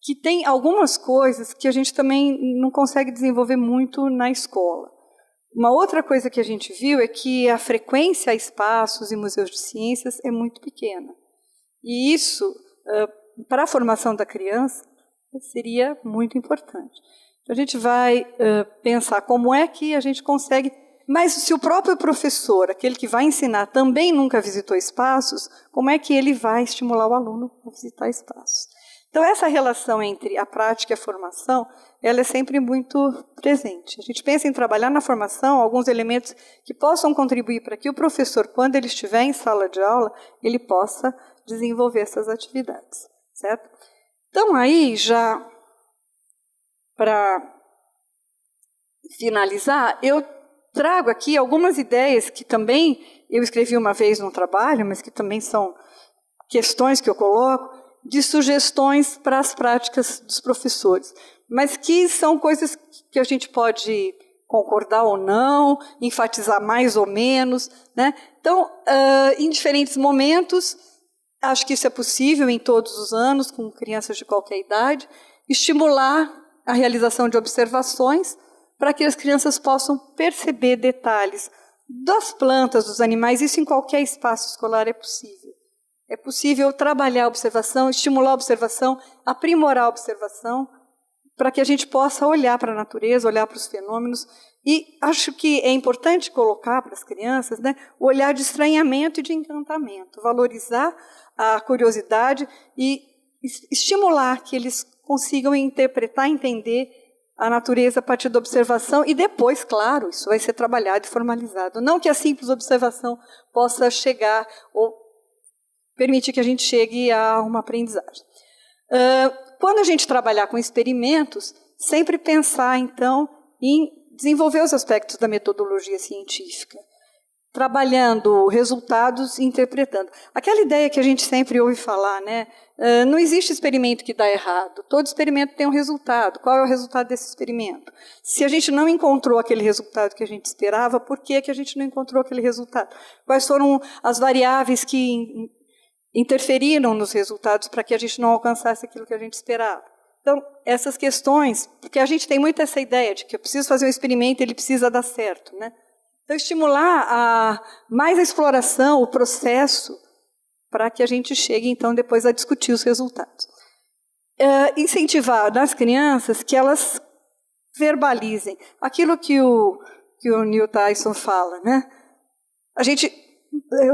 Speaker 2: que tem algumas coisas que a gente também não consegue desenvolver muito na escola. Uma outra coisa que a gente viu é que a frequência a espaços e museus de ciências é muito pequena. E isso, para a formação da criança, Seria muito importante. Então, a gente vai pensar como é que a gente consegue... Mas se o próprio professor, aquele que vai ensinar, também nunca visitou espaços, como é que ele vai estimular o aluno a visitar espaços? Então, essa relação entre a prática e a formação, ela é sempre muito presente. A gente pensa em trabalhar na formação alguns elementos que possam contribuir para que o professor, quando ele estiver em sala de aula, ele possa desenvolver essas atividades, certo? Então, aí, já para finalizar, eu trago aqui algumas ideias que também eu escrevi uma vez no trabalho, mas que também são questões que eu coloco, de sugestões para as práticas dos professores, mas que são coisas que a gente pode concordar ou não, enfatizar mais ou menos, né? Então, em diferentes momentos, acho que isso é possível em todos os anos, com crianças de qualquer idade, estimular a realização de observações para que as crianças possam perceber detalhes das plantas, dos animais. Isso em qualquer espaço escolar é possível. É possível trabalhar a observação, estimular a observação, aprimorar a observação, para que a gente possa olhar para a natureza, olhar para os fenômenos. E acho que é importante colocar para as crianças, né, o olhar de estranhamento e de encantamento, valorizar a curiosidade e estimular que eles consigam interpretar, entender a natureza a partir da observação e depois, claro, isso vai ser trabalhado e formalizado. Não que a simples observação possa chegar ou permitir que a gente chegue a uma aprendizagem. Quando a gente trabalhar com experimentos, sempre pensar, então, em desenvolver os aspectos da metodologia científica, trabalhando resultados e interpretando. Aquela ideia que a gente sempre ouve falar, né? Não existe experimento que dá errado. Todo experimento tem um resultado. Qual é o resultado desse experimento? Se a gente não encontrou aquele resultado que a gente esperava, por que a gente não encontrou aquele resultado? Quais foram as variáveis que interferiram nos resultados para que a gente não alcançasse aquilo que a gente esperava? Então, essas questões, porque a gente tem muito essa ideia de que eu preciso fazer um experimento, ele precisa dar certo, né? Então, estimular mais a exploração, o processo, para que a gente chegue, então, depois a discutir os resultados. Incentivar nas crianças que elas verbalizem aquilo que o Neil Tyson fala, né? A gente,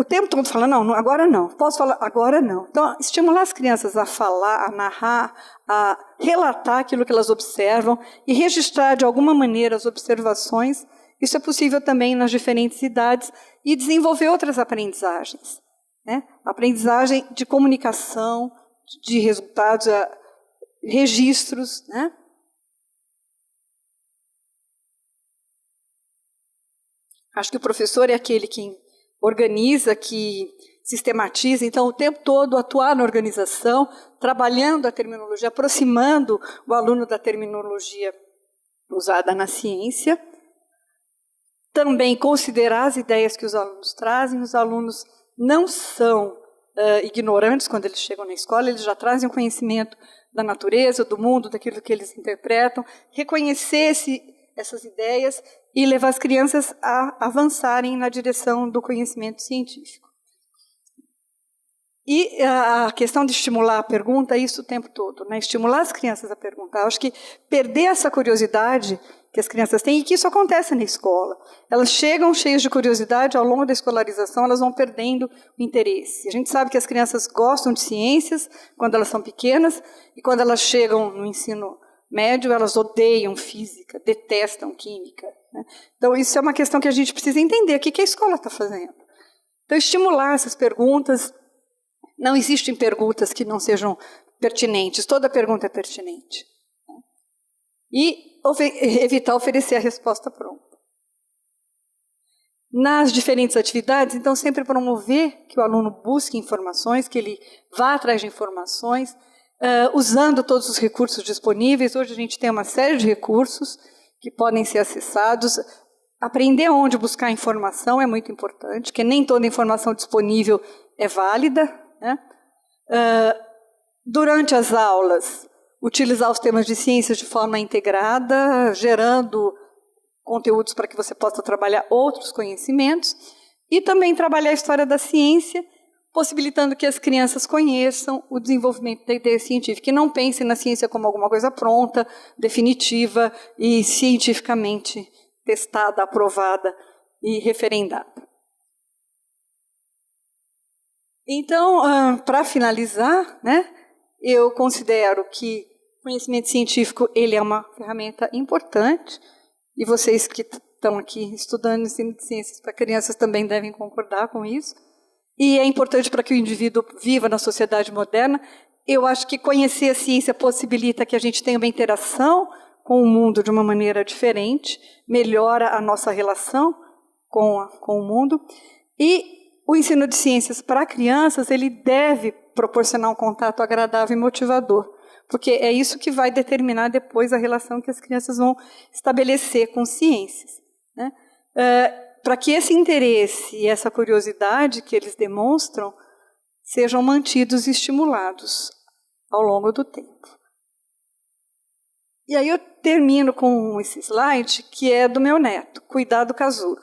Speaker 2: o tempo todo fala, não, agora não, posso falar, agora não. Então, estimular as crianças a falar, a narrar, a relatar aquilo que elas observam e registrar, de alguma maneira, as observações. Isso é possível também nas diferentes idades e desenvolver outras aprendizagens, né? Aprendizagem de comunicação, de resultados, registros, né? Acho que o professor é aquele que organiza, que sistematiza, então o tempo todo atuar na organização, trabalhando a terminologia, aproximando o aluno da terminologia usada na ciência. Também considerar as ideias que os alunos trazem. Os alunos não são ignorantes quando eles chegam na escola, eles já trazem o conhecimento da natureza, do mundo, daquilo que eles interpretam. Reconhecer essas ideias e levar as crianças a avançarem na direção do conhecimento científico. E a questão de estimular a pergunta, isso o tempo todo, né? Estimular as crianças a perguntar. Eu acho que perder essa curiosidade que as crianças têm, e que isso acontece na escola. Elas chegam cheias de curiosidade, ao longo da escolarização elas vão perdendo o interesse. A gente sabe que as crianças gostam de ciências quando elas são pequenas, e quando elas chegam no ensino médio, elas odeiam física, detestam química, né? Então, isso é uma questão que a gente precisa entender. O que a escola está fazendo? Então, estimular essas perguntas. Não existem perguntas que não sejam pertinentes. Toda pergunta é pertinente. E evitar oferecer a resposta pronta. Nas diferentes atividades, então, sempre promover que o aluno busque informações, que ele vá atrás de informações, usando todos os recursos disponíveis. Hoje a gente tem uma série de recursos que podem ser acessados. Aprender onde buscar informação é muito importante, porque nem toda informação disponível é válida, né? Durante as aulas, utilizar os temas de ciências de forma integrada, gerando conteúdos para que você possa trabalhar outros conhecimentos, e também trabalhar a história da ciência, possibilitando que as crianças conheçam o desenvolvimento da ideia científica e não pensem na ciência como alguma coisa pronta, definitiva e cientificamente testada, aprovada e referendada. Então, para finalizar, né, eu considero que o conhecimento científico ele é uma ferramenta importante, e vocês que estão aqui estudando ensino de ciências para crianças também devem concordar com isso. E é importante para que o indivíduo viva na sociedade moderna. Eu acho que conhecer a ciência possibilita que a gente tenha uma interação com o mundo de uma maneira diferente, melhora a nossa relação com o mundo. E o ensino de ciências para crianças ele deve proporcionar um contato agradável e motivador, porque é isso que vai determinar depois a relação que as crianças vão estabelecer com ciências, né? Para que esse interesse e essa curiosidade que eles demonstram sejam mantidos e estimulados ao longo do tempo. E aí eu termino com esse slide, que é do meu neto, Cuidado Casulo.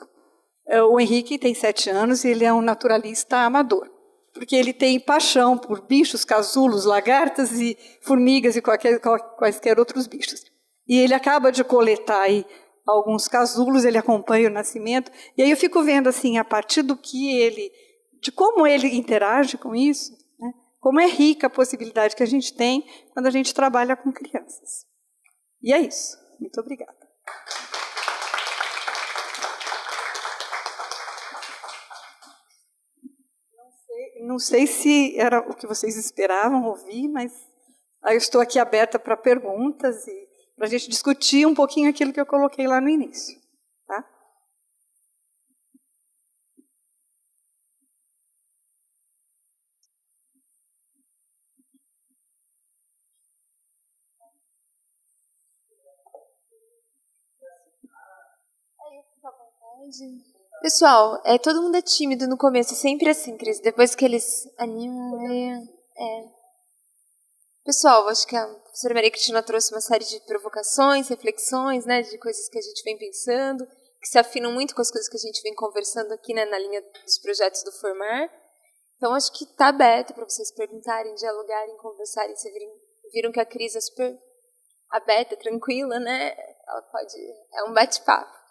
Speaker 2: O Henrique tem 7 anos e ele é um naturalista amador, porque ele tem paixão por bichos, casulos, lagartas e formigas e quaisquer outros bichos. E ele acaba de coletar aí alguns casulos, ele acompanha o nascimento, e aí eu fico vendo assim, a partir de como ele interage com isso, né, como é rica a possibilidade que a gente tem quando a gente trabalha com crianças. E é isso. Muito obrigada. Não sei se era o que vocês esperavam ouvir, mas eu estou aqui aberta para perguntas e para a gente discutir um pouquinho aquilo que eu coloquei lá no início. Tá?
Speaker 1: Pessoal, todo mundo é tímido no começo, sempre assim, Cris. Depois que eles animam, Pessoal, acho que a professora Maria Cristina trouxe uma série de provocações, reflexões, né, de coisas que a gente vem pensando, que se afinam muito com as coisas que a gente vem conversando aqui, né, na linha dos projetos do Formar. Então, acho que está aberto para vocês perguntarem, dialogarem, conversarem. Vocês viram que a Cris é super aberta, tranquila, né? Ela pode... É um bate-papo.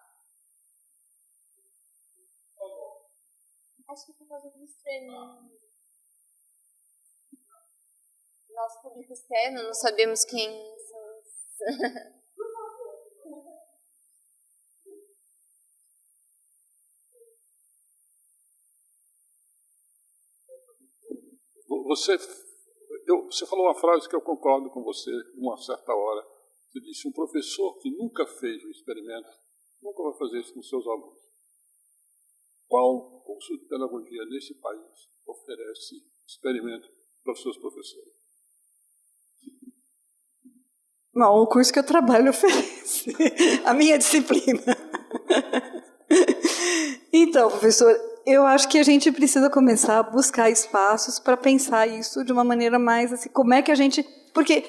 Speaker 1: Acho que por causa do streaming. Nosso público externo, não sabemos quem são.
Speaker 3: Você falou uma frase que eu concordo com você, uma certa hora. Você disse, um professor que nunca fez o experimento, nunca vai fazer isso com seus alunos. Qual curso de pedagogia nesse país oferece experimento para os seus professores?
Speaker 2: Não, o curso que eu trabalho oferece. A minha disciplina. Então, professor, eu acho que a gente precisa começar a buscar espaços para pensar isso de uma maneira mais assim, como é que a gente... Porque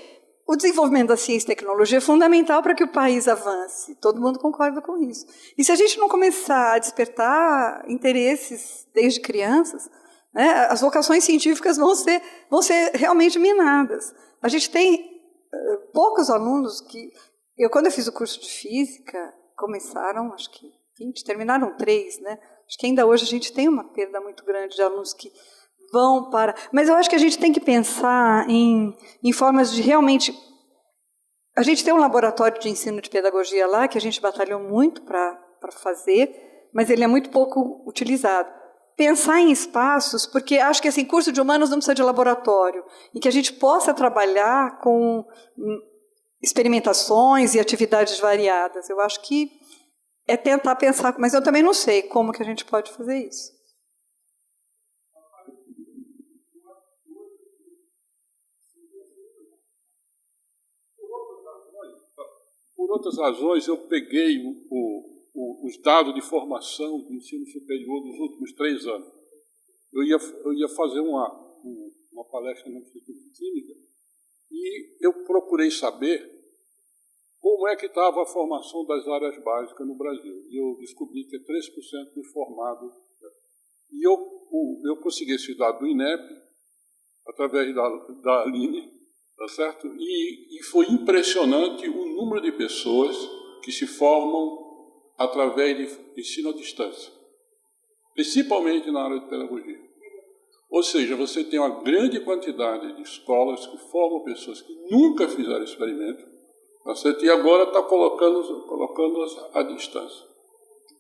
Speaker 2: o desenvolvimento da ciência e tecnologia é fundamental para que o país avance, todo mundo concorda com isso. E se a gente não começar a despertar interesses desde crianças, né, as vocações científicas vão ser realmente minadas. A gente tem poucos alunos que... Quando eu fiz o curso de física, começaram, acho que 20, terminaram 3, né? Acho que ainda hoje a gente tem uma perda muito grande de alunos que vão para... Mas eu acho que a gente tem que pensar em formas de realmente... A gente tem um laboratório de ensino de pedagogia lá, que a gente batalhou muito para fazer, mas ele é muito pouco utilizado. Pensar em espaços, porque acho que assim, curso de humanos não precisa de laboratório, e que a gente possa trabalhar com experimentações e atividades variadas. Eu acho que é tentar pensar, mas eu também não sei como que a gente pode fazer isso.
Speaker 3: Por outras razões, eu peguei os dados de formação do ensino superior dos últimos 3 anos. Eu ia fazer uma palestra no Instituto de Química e eu procurei saber como é que estava a formação das áreas básicas no Brasil. E eu descobri que 3% dos formados E eu consegui esse dado do INEP, através da Aline, tá certo? E foi impressionante o número de pessoas que se formam através de ensino à distância, principalmente na área de pedagogia. Ou seja, você tem uma grande quantidade de escolas que formam pessoas que nunca fizeram experimento, tá certo? E agora está colocando-as à distância.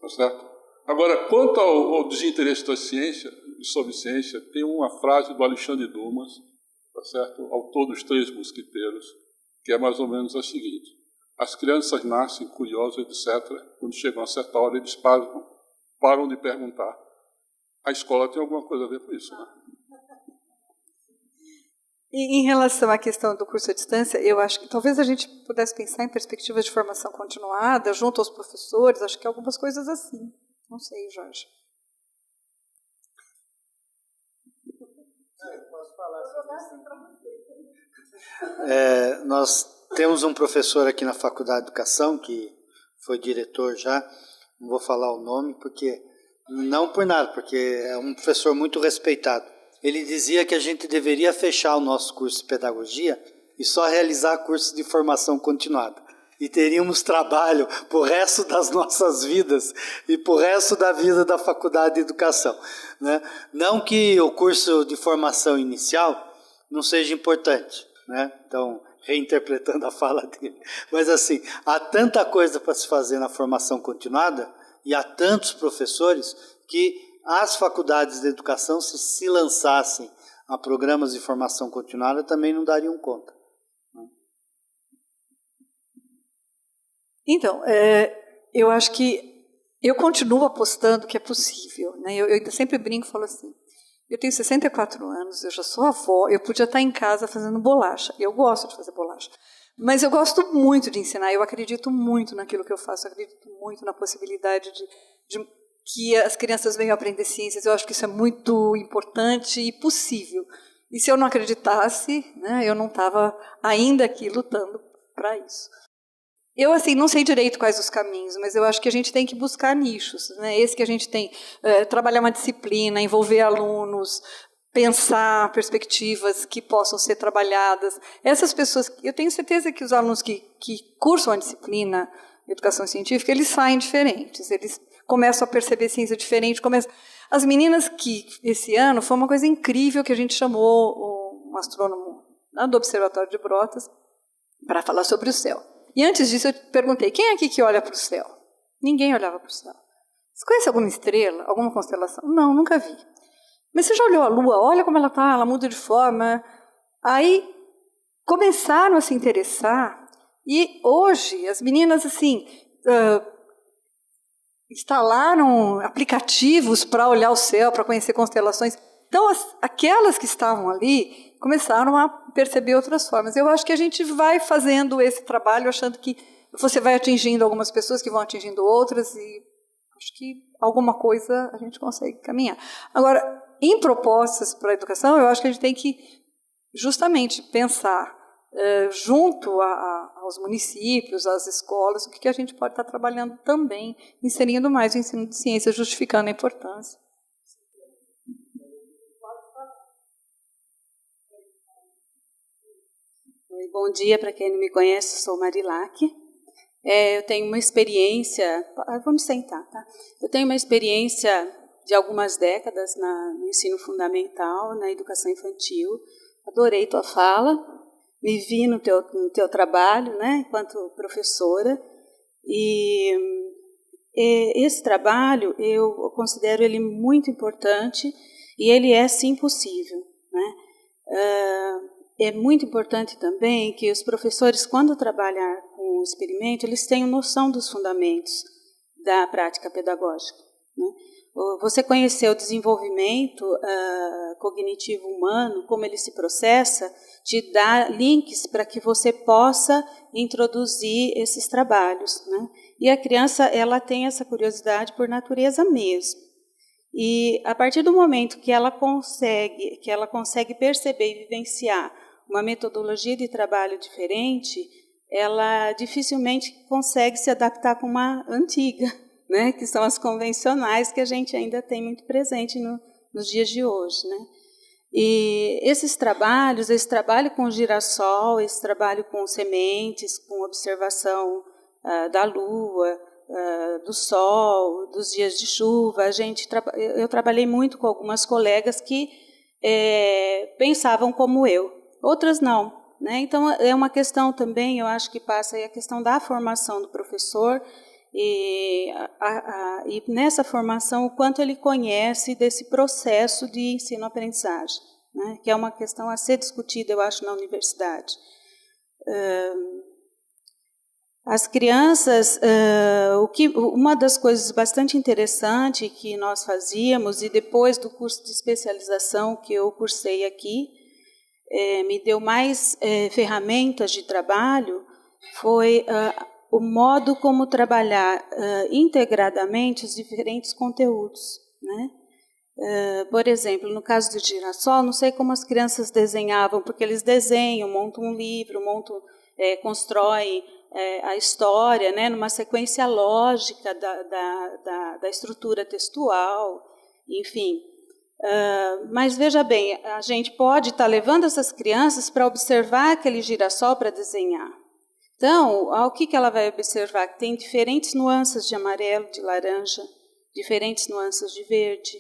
Speaker 3: Tá certo? Agora, quanto ao desinteresse da ciência, sobre ciência, tem uma frase do Alexandre Dumas, tá certo? Autor dos Três Mosquiteiros, que é mais ou menos a seguinte: as crianças nascem curiosas, etc. Quando chegam a certa hora, eles param de perguntar. A escola tem alguma coisa a ver com isso, né?
Speaker 2: E em relação à questão do curso à distância, eu acho que talvez a gente pudesse pensar em perspectivas de formação continuada, junto aos professores, acho que algumas coisas assim. Não sei, Jorge.
Speaker 4: Nós temos um professor aqui na Faculdade de Educação, que foi diretor já, não vou falar o nome, não por nada, porque é um professor muito respeitado. Ele dizia que a gente deveria fechar o nosso curso de pedagogia e só realizar curso de formação continuada. E teríamos trabalho para o resto das nossas vidas e para o resto da vida da Faculdade de Educação, né? Não que o curso de formação inicial não seja importante, né? Então, reinterpretando a fala dele. Mas, assim, há tanta coisa para se fazer na formação continuada e há tantos professores que as faculdades de educação, se lançassem a programas de formação continuada, também não dariam conta.
Speaker 2: Então, eu acho que eu continuo apostando que é possível, né? Eu sempre brinco e falo assim, eu tenho 64 anos, eu já sou avó, eu podia estar em casa fazendo bolacha, eu gosto de fazer bolacha, mas eu gosto muito de ensinar, eu acredito muito naquilo que eu faço, eu acredito muito na possibilidade de que as crianças venham aprender ciências, eu acho que isso é muito importante e possível. E se eu não acreditasse, né, eu não estava ainda aqui lutando para isso. Eu, assim, não sei direito quais os caminhos, mas eu acho que a gente tem que buscar nichos, né? Esse que a gente tem, trabalhar uma disciplina, envolver alunos, pensar perspectivas que possam ser trabalhadas. Essas pessoas, eu tenho certeza que os alunos que cursam a disciplina de educação científica, eles saem diferentes, eles começam a perceber ciência diferente. As meninas que, esse ano, foi uma coisa incrível que a gente chamou um astrônomo do Observatório de Brotas para falar sobre o céu. E antes disso eu perguntei, quem é aqui que olha para o céu? Ninguém olhava para o céu. Você conhece alguma estrela, alguma constelação? Não, nunca vi. Mas você já olhou a Lua? Olha como ela está, ela muda de forma. Aí começaram a se interessar e hoje as meninas assim instalaram aplicativos para olhar o céu, para conhecer constelações. Então, aquelas que estavam ali começaram a perceber outras formas. Eu acho que a gente vai fazendo esse trabalho, achando que você vai atingindo algumas pessoas que vão atingindo outras, e acho que alguma coisa a gente consegue caminhar. Agora, em propostas para a educação, eu acho que a gente tem que justamente pensar junto aos municípios, às escolas, o que a gente pode estar trabalhando também, inserindo mais o ensino de ciências, justificando a importância.
Speaker 5: Bom dia, para quem não me conhece, sou Marilac. Eu tenho uma experiência... Vamos sentar, tá? Eu tenho uma experiência de algumas décadas no ensino fundamental, na educação infantil. Adorei tua fala, me vi no teu trabalho, né, enquanto professora. E esse trabalho, eu considero ele muito importante e ele é, sim, possível, né? É muito importante também que os professores, quando trabalham com o experimento, eles tenham noção dos fundamentos da prática pedagógica, né? Você conhecer o desenvolvimento cognitivo humano, como ele se processa, te dá links para que você possa introduzir esses trabalhos, né? E a criança, ela tem essa curiosidade por natureza mesmo. E a partir do momento que ela consegue perceber e vivenciar uma metodologia de trabalho diferente, ela dificilmente consegue se adaptar com uma antiga, né, que são as convencionais que a gente ainda tem muito presente nos dias de hoje, né? E esses trabalhos, esse trabalho com o girassol, esse trabalho com sementes, com observação da lua, do sol, dos dias de chuva, eu trabalhei muito com algumas colegas que pensavam como eu, outras não, né? Então é uma questão também, eu acho que passa aí a questão da formação do professor e nessa formação o quanto ele conhece desse processo de ensino-aprendizagem, né? Que é uma questão a ser discutida, eu acho, na universidade. As crianças, uma das coisas bastante interessantes que nós fazíamos, e depois do curso de especialização que eu cursei aqui, me deu mais ferramentas de trabalho, foi o modo como trabalhar integradamente os diferentes conteúdos, né? Por exemplo, no caso do girassol, não sei como as crianças desenhavam, porque eles desenham, montam um livro, constroem a história, né, numa sequência lógica da estrutura textual, enfim. Mas veja bem, a gente pode estar levando essas crianças para observar aquele girassol para desenhar. Então, o que ela vai observar? Que tem diferentes nuances de amarelo, de laranja, diferentes nuances de verde,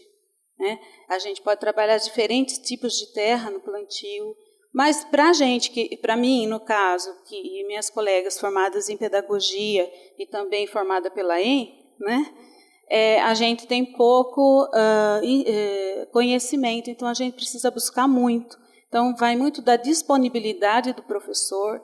Speaker 5: né? A gente pode trabalhar diferentes tipos de terra no plantio, mas para a gente, para mim, no caso, e minhas colegas formadas em pedagogia e também formada pela EM, né? A gente tem pouco conhecimento, então a gente precisa buscar muito. Então, vai muito da disponibilidade do professor,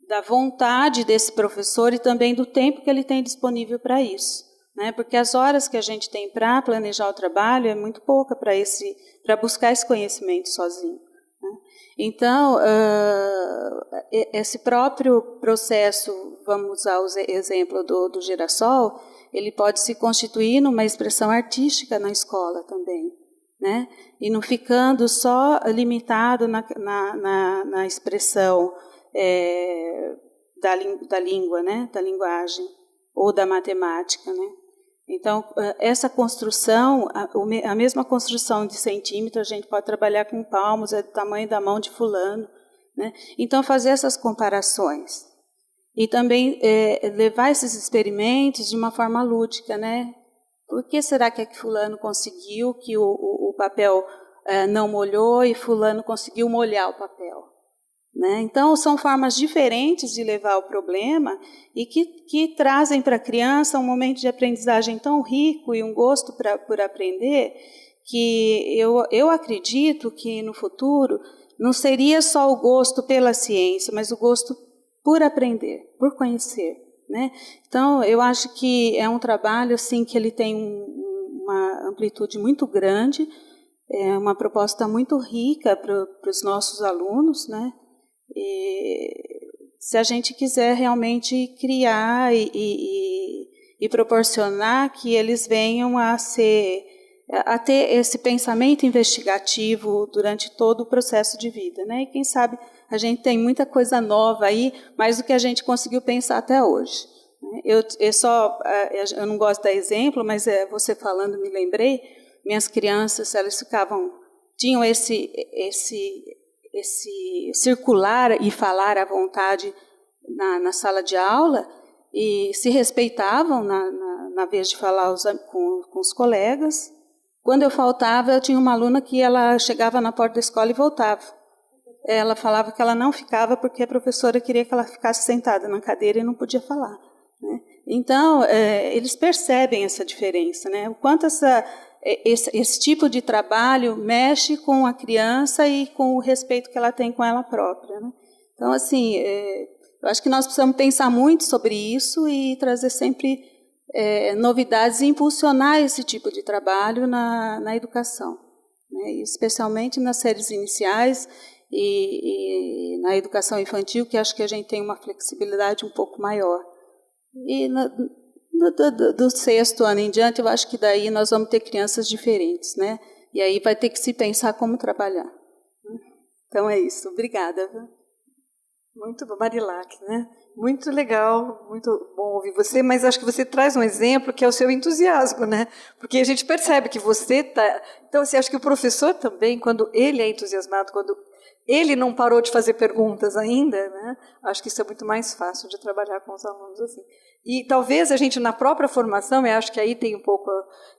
Speaker 5: da vontade desse professor e também do tempo que ele tem disponível para isso, né? Porque as horas que a gente tem para planejar o trabalho é muito pouca para buscar esse conhecimento sozinho, né? Então, esse próprio processo, vamos usar o exemplo do girassol, ele pode se constituir numa expressão artística na escola também, né? E não ficando só limitado na expressão da língua, né? Da linguagem ou da matemática, né? Então, essa construção, a mesma construção de centímetro, a gente pode trabalhar com palmos, é do tamanho da mão de fulano, né? Então, fazer essas comparações. E também levar esses experimentos de uma forma lúdica, né? Por que será que fulano conseguiu que o papel não molhou e fulano conseguiu molhar o papel? Né? Então, são formas diferentes de levar o problema e que trazem para a criança um momento de aprendizagem tão rico e um gosto por aprender, que eu acredito que no futuro não seria só o gosto pela ciência, mas o gosto por aprender, por conhecer, né? Então, eu acho que é um trabalho assim, que ele tem uma amplitude muito grande, é uma proposta muito rica para os nossos alunos, né? E se a gente quiser realmente criar e proporcionar que eles venham a ter esse pensamento investigativo durante todo o processo de vida, né? E quem sabe a gente tem muita coisa nova aí, mais do que a gente conseguiu pensar até hoje. Eu não gosto de dar exemplo, mas você falando me lembrei, minhas crianças, elas tinham esse circular e falar à vontade na sala de aula e se respeitavam na vez de falar com os colegas. Quando eu faltava, eu tinha uma aluna que ela chegava na porta da escola e voltava. Ela falava que ela não ficava porque a professora queria que ela ficasse sentada na cadeira e não podia falar, né? Então, eles percebem essa diferença, né? O quanto esse tipo de trabalho mexe com a criança e com o respeito que ela tem com ela própria, né? Então, assim, eu acho que nós precisamos pensar muito sobre isso e trazer sempre novidades e impulsionar esse tipo de trabalho na educação, né? Especialmente nas séries iniciais e na educação infantil, que acho que a gente tem uma flexibilidade um pouco maior. E do sexto ano em diante, eu acho que daí nós vamos ter crianças diferentes, né? E aí vai ter que se pensar como trabalhar. Então é isso. Obrigada.
Speaker 2: Muito bom, Marilac, né? Muito legal, muito bom ouvir você, mas acho que você traz um exemplo que é o seu entusiasmo, né? Porque a gente percebe que você está... Então, assim, acho que o professor também, quando ele é entusiasmado, quando ele não parou de fazer perguntas ainda, né? Acho que isso é muito mais fácil de trabalhar com os alunos assim. E talvez a gente, na própria formação, eu acho que aí tem um pouco...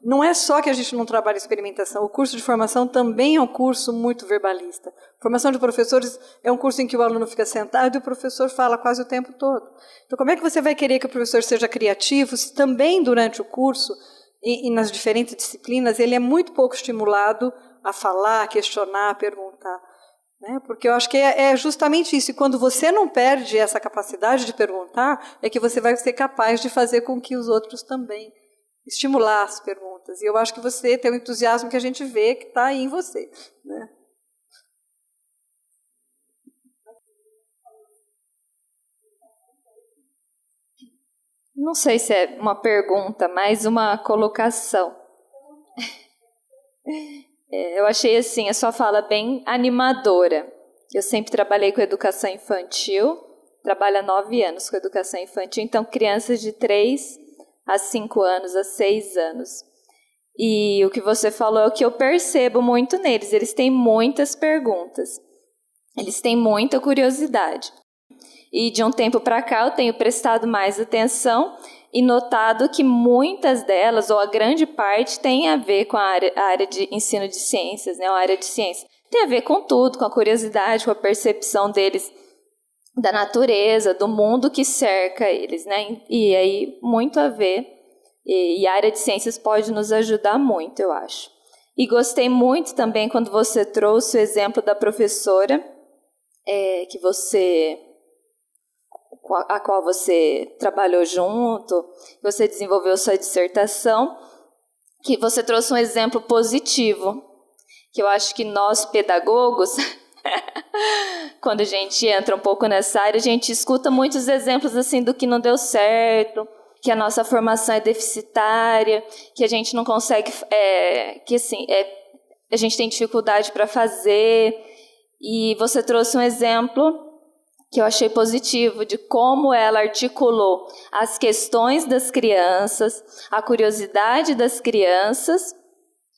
Speaker 2: Não é só que a gente não trabalha experimentação, o curso de formação também é um curso muito verbalista. Formação de professores é um curso em que o aluno fica sentado e o professor fala quase o tempo todo. Então, como é que você vai querer que o professor seja criativo se também durante o curso e nas diferentes disciplinas ele é muito pouco estimulado a falar, a questionar, a perguntar? Né? Porque eu acho que é justamente isso. E quando você não perde essa capacidade de perguntar, é que você vai ser capaz de fazer com que os outros também estimular as perguntas. E eu acho que você tem um entusiasmo que a gente vê que está aí em você. Né?
Speaker 6: Não sei se é uma pergunta, mas uma colocação. Eu achei assim, a sua fala bem animadora. Eu sempre trabalhei com educação infantil, trabalho há 9 anos com educação infantil, então crianças de 3 a 5 anos, a 6 anos. E o que você falou é o que eu percebo muito neles, eles têm muitas perguntas, eles têm muita curiosidade. E de um tempo para cá eu tenho prestado mais atenção e notado que muitas delas, ou a grande parte, tem a ver com a área de ensino de ciências, né? A área de ciência. Tem a ver com tudo, com a curiosidade, com a percepção deles da natureza, do mundo que cerca eles, né? E aí, muito a ver. E a área de ciências pode nos ajudar muito, eu acho. E gostei muito também quando você trouxe o exemplo da professora, a qual você trabalhou junto, você desenvolveu sua dissertação, que você trouxe um exemplo positivo, que eu acho que nós, pedagogos, quando a gente entra um pouco nessa área, a gente escuta muitos exemplos assim do que não deu certo, que a nossa formação é deficitária, que a gente não consegue, a gente tem dificuldade para fazer, e você trouxe um exemplo que eu achei positivo, de como ela articulou as questões das crianças, a curiosidade das crianças,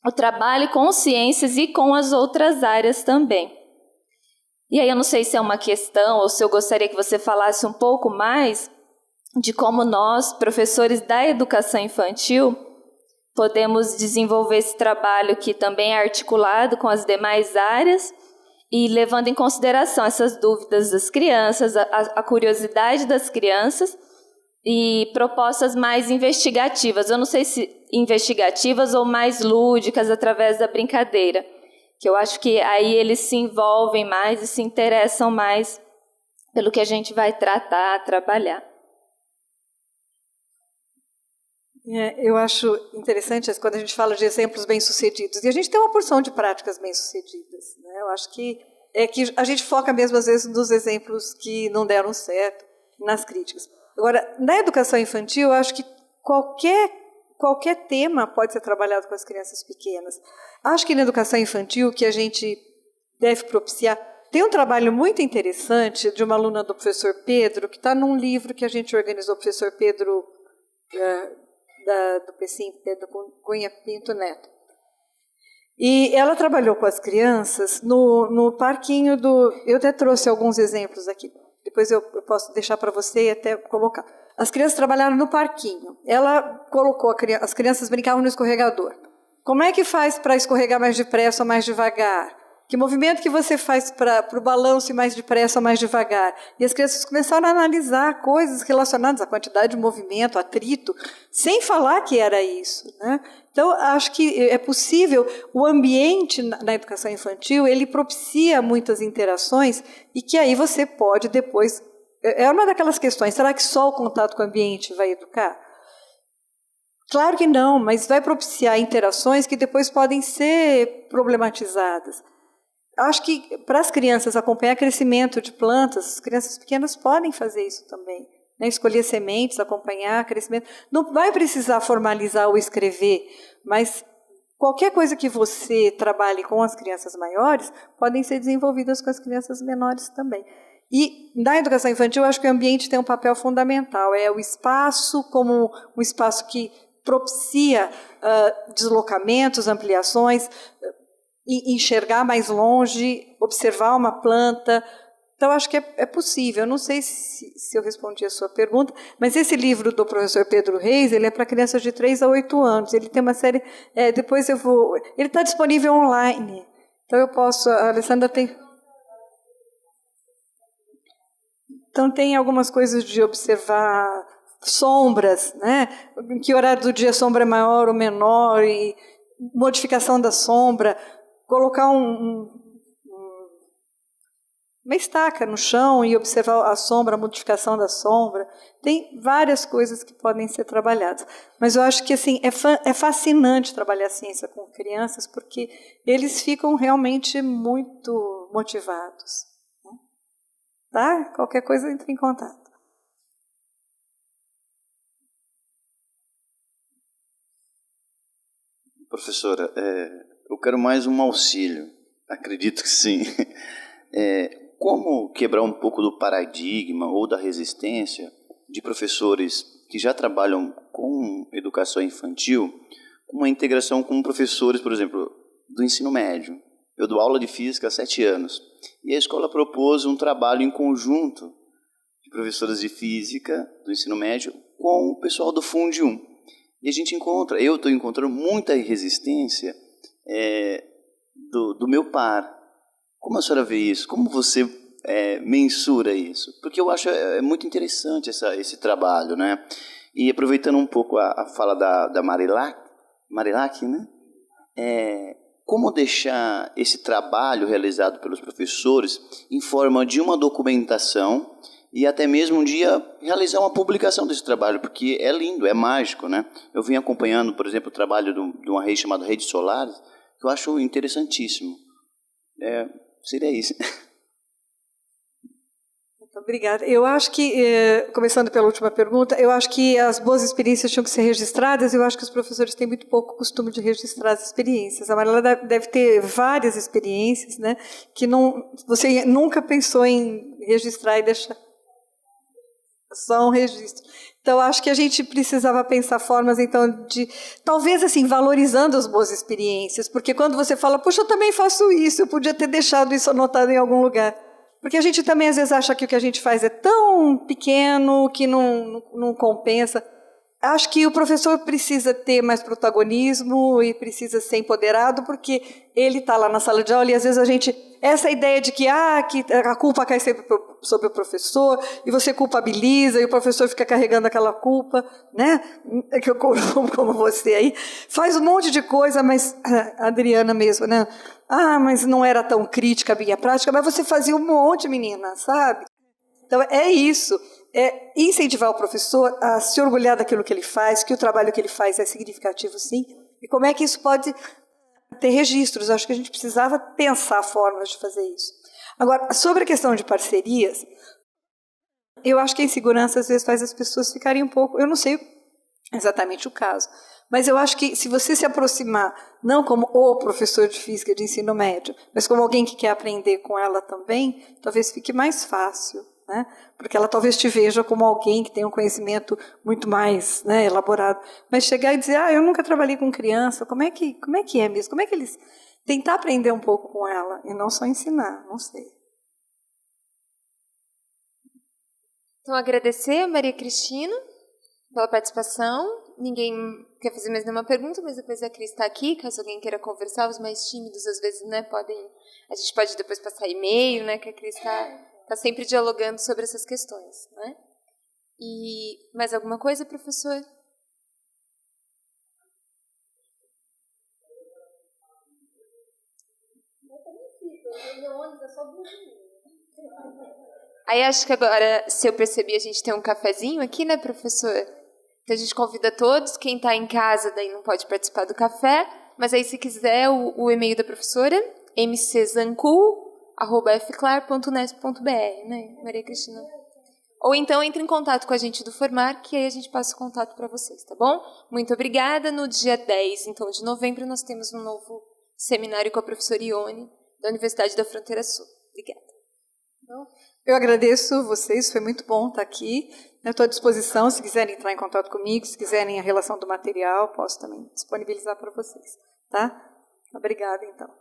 Speaker 6: o trabalho com ciências e com as outras áreas também. E aí eu não sei se é uma questão ou se eu gostaria que você falasse um pouco mais de como nós, professores da educação infantil, podemos desenvolver esse trabalho que também é articulado com as demais áreas, e levando em consideração essas dúvidas das crianças, a curiosidade das crianças e propostas mais investigativas. Eu não sei se investigativas ou mais lúdicas através da brincadeira, que eu acho que aí eles se envolvem mais e se interessam mais pelo que a gente vai tratar, trabalhar.
Speaker 2: Eu acho interessante quando a gente fala de exemplos bem-sucedidos. E a gente tem uma porção de práticas bem-sucedidas. Né? Eu acho que a gente foca mesmo, às vezes, nos exemplos que não deram certo, nas críticas. Agora, na educação infantil, eu acho que qualquer tema pode ser trabalhado com as crianças pequenas. Acho que na educação infantil, o que a gente deve propiciar... Tem um trabalho muito interessante de uma aluna do professor Pedro, que está num livro que a gente organizou, o professor Pedro... do PECIM, Pedro Cunha Pinto Neto. E ela trabalhou com as crianças no parquinho do... Eu até trouxe alguns exemplos aqui, depois eu posso deixar para você e até colocar. As crianças trabalharam no parquinho. Ela colocou, as crianças brincavam no escorregador. Como é que faz para escorregar mais depressa ou mais devagar? Que movimento que você faz para o balanço ir mais depressa ou mais devagar? E as crianças começaram a analisar coisas relacionadas à quantidade de movimento, atrito, sem falar que era isso. Né? Então, acho que é possível, o ambiente na educação infantil, ele propicia muitas interações e que aí você pode depois... É uma daquelas questões, será que só o contato com o ambiente vai educar? Claro que não, mas vai propiciar interações que depois podem ser problematizadas. Acho que para as crianças acompanhar crescimento de plantas, as crianças pequenas podem fazer isso também. Né? Escolher sementes, acompanhar crescimento. Não vai precisar formalizar ou escrever, mas qualquer coisa que você trabalhe com as crianças maiores podem ser desenvolvidas com as crianças menores também. E na educação infantil, eu acho que o ambiente tem um papel fundamental. É o espaço como um espaço que propicia deslocamentos, ampliações, enxergar mais longe, observar uma planta. Então, acho que é possível. Eu não sei se eu respondi a sua pergunta, mas esse livro do professor Pedro Reis, ele é para crianças de 3 a 8 anos. Ele tem uma série... depois eu vou... Ele está disponível online. Então, eu posso... A Alessandra tem... Então, tem algumas coisas de observar sombras, né? Em que horário do dia a sombra é maior ou menor, e modificação da sombra, colocar uma estaca no chão e observar a sombra, a modificação da sombra. Tem várias coisas que podem ser trabalhadas. Mas eu acho que assim, é fascinante trabalhar ciência com crianças, porque eles ficam realmente muito motivados. Tá? Qualquer coisa, entre em contato.
Speaker 7: Professora, eu quero mais um auxílio. Acredito que sim. Como quebrar um pouco do paradigma ou da resistência de professores que já trabalham com educação infantil, com uma integração com professores, por exemplo, do ensino médio? Eu dou aula de física há 7 anos. E a escola propôs um trabalho em conjunto de professores de física do ensino médio com o pessoal do Fundi 1. E a gente eu estou encontrando muita resistência do meu par. Como a senhora vê isso? Como você mensura isso? Porque eu acho muito interessante esse trabalho, né? E aproveitando um pouco a fala da Marilac, né? Como deixar esse trabalho realizado pelos professores em forma de uma documentação e até mesmo um dia realizar uma publicação desse trabalho, porque é lindo, é mágico, né? Eu vim acompanhando, por exemplo, o trabalho de uma rede chamada Rede Solares, que eu acho interessantíssimo. Seria isso.
Speaker 2: Obrigada. Eu acho que, começando pela última pergunta, eu acho que as boas experiências tinham que ser registradas. Eu acho que os professores têm muito pouco costume de registrar as experiências. A Mariela deve ter várias experiências, né, que você nunca pensou em registrar e deixar só um registro. Então, acho que a gente precisava pensar formas, então, de, talvez, assim, valorizando as boas experiências, porque quando você fala, puxa, eu também faço isso, eu podia ter deixado isso anotado em algum lugar. Porque a gente também, às vezes, acha que o que a gente faz é tão pequeno que não compensa. Acho que o professor precisa ter mais protagonismo e precisa ser empoderado, porque ele está lá na sala de aula e, às vezes, essa ideia de que a culpa cai sempre sobre o professor e você culpabiliza e o professor fica carregando aquela culpa, né? Como você aí, faz um monte de coisa, mas a Adriana mesmo, né? Mas não era tão crítica a minha prática, mas você fazia um monte, menina, sabe? Então, é isso. É incentivar o professor a se orgulhar daquilo que ele faz, que o trabalho que ele faz é significativo, sim, e como é que isso pode ter registros. Acho que a gente precisava pensar formas de fazer isso. Agora, sobre a questão de parcerias, eu acho que a insegurança, às vezes, faz as pessoas ficarem um pouco... Eu não sei exatamente o caso, mas eu acho que se você se aproximar, não como o professor de física de ensino médio, mas como alguém que quer aprender com ela também, talvez fique mais fácil, né? Porque ela talvez te veja como alguém que tem um conhecimento muito mais, né, elaborado. Mas chegar e dizer, eu nunca trabalhei com criança, como é que é mesmo? Como é que eles... Tentar aprender um pouco com ela e não só ensinar, não sei.
Speaker 1: Então, agradecer a Maria Cristina pela participação. Ninguém quer fazer mais nenhuma pergunta, mas depois a Cris está aqui, caso alguém queira conversar. Os mais tímidos, às vezes, né, a gente pode depois passar e-mail, né, que a Cris está sempre dialogando sobre essas questões, né? E mais alguma coisa, professor? Aí acho que agora, se eu percebi, a gente tem um cafezinho aqui, né, professor? Então a gente convida todos, quem está em casa daí não pode participar do café, mas aí se quiser o e-mail da professora, mczancu@fclar.unesp.br, né, Maria Cristina? Ou então entre em contato com a gente do Formar, que aí a gente passa o contato para vocês, tá bom? Muito obrigada. No dia 10, então, de novembro, nós temos um novo seminário com a professora Ione, da Universidade da Fronteira Sul. Obrigada.
Speaker 2: Eu agradeço vocês, foi muito bom estar aqui. Estou à disposição, se quiserem entrar em contato comigo, se quiserem a relação do material, posso também disponibilizar para vocês. Tá? Obrigada, então.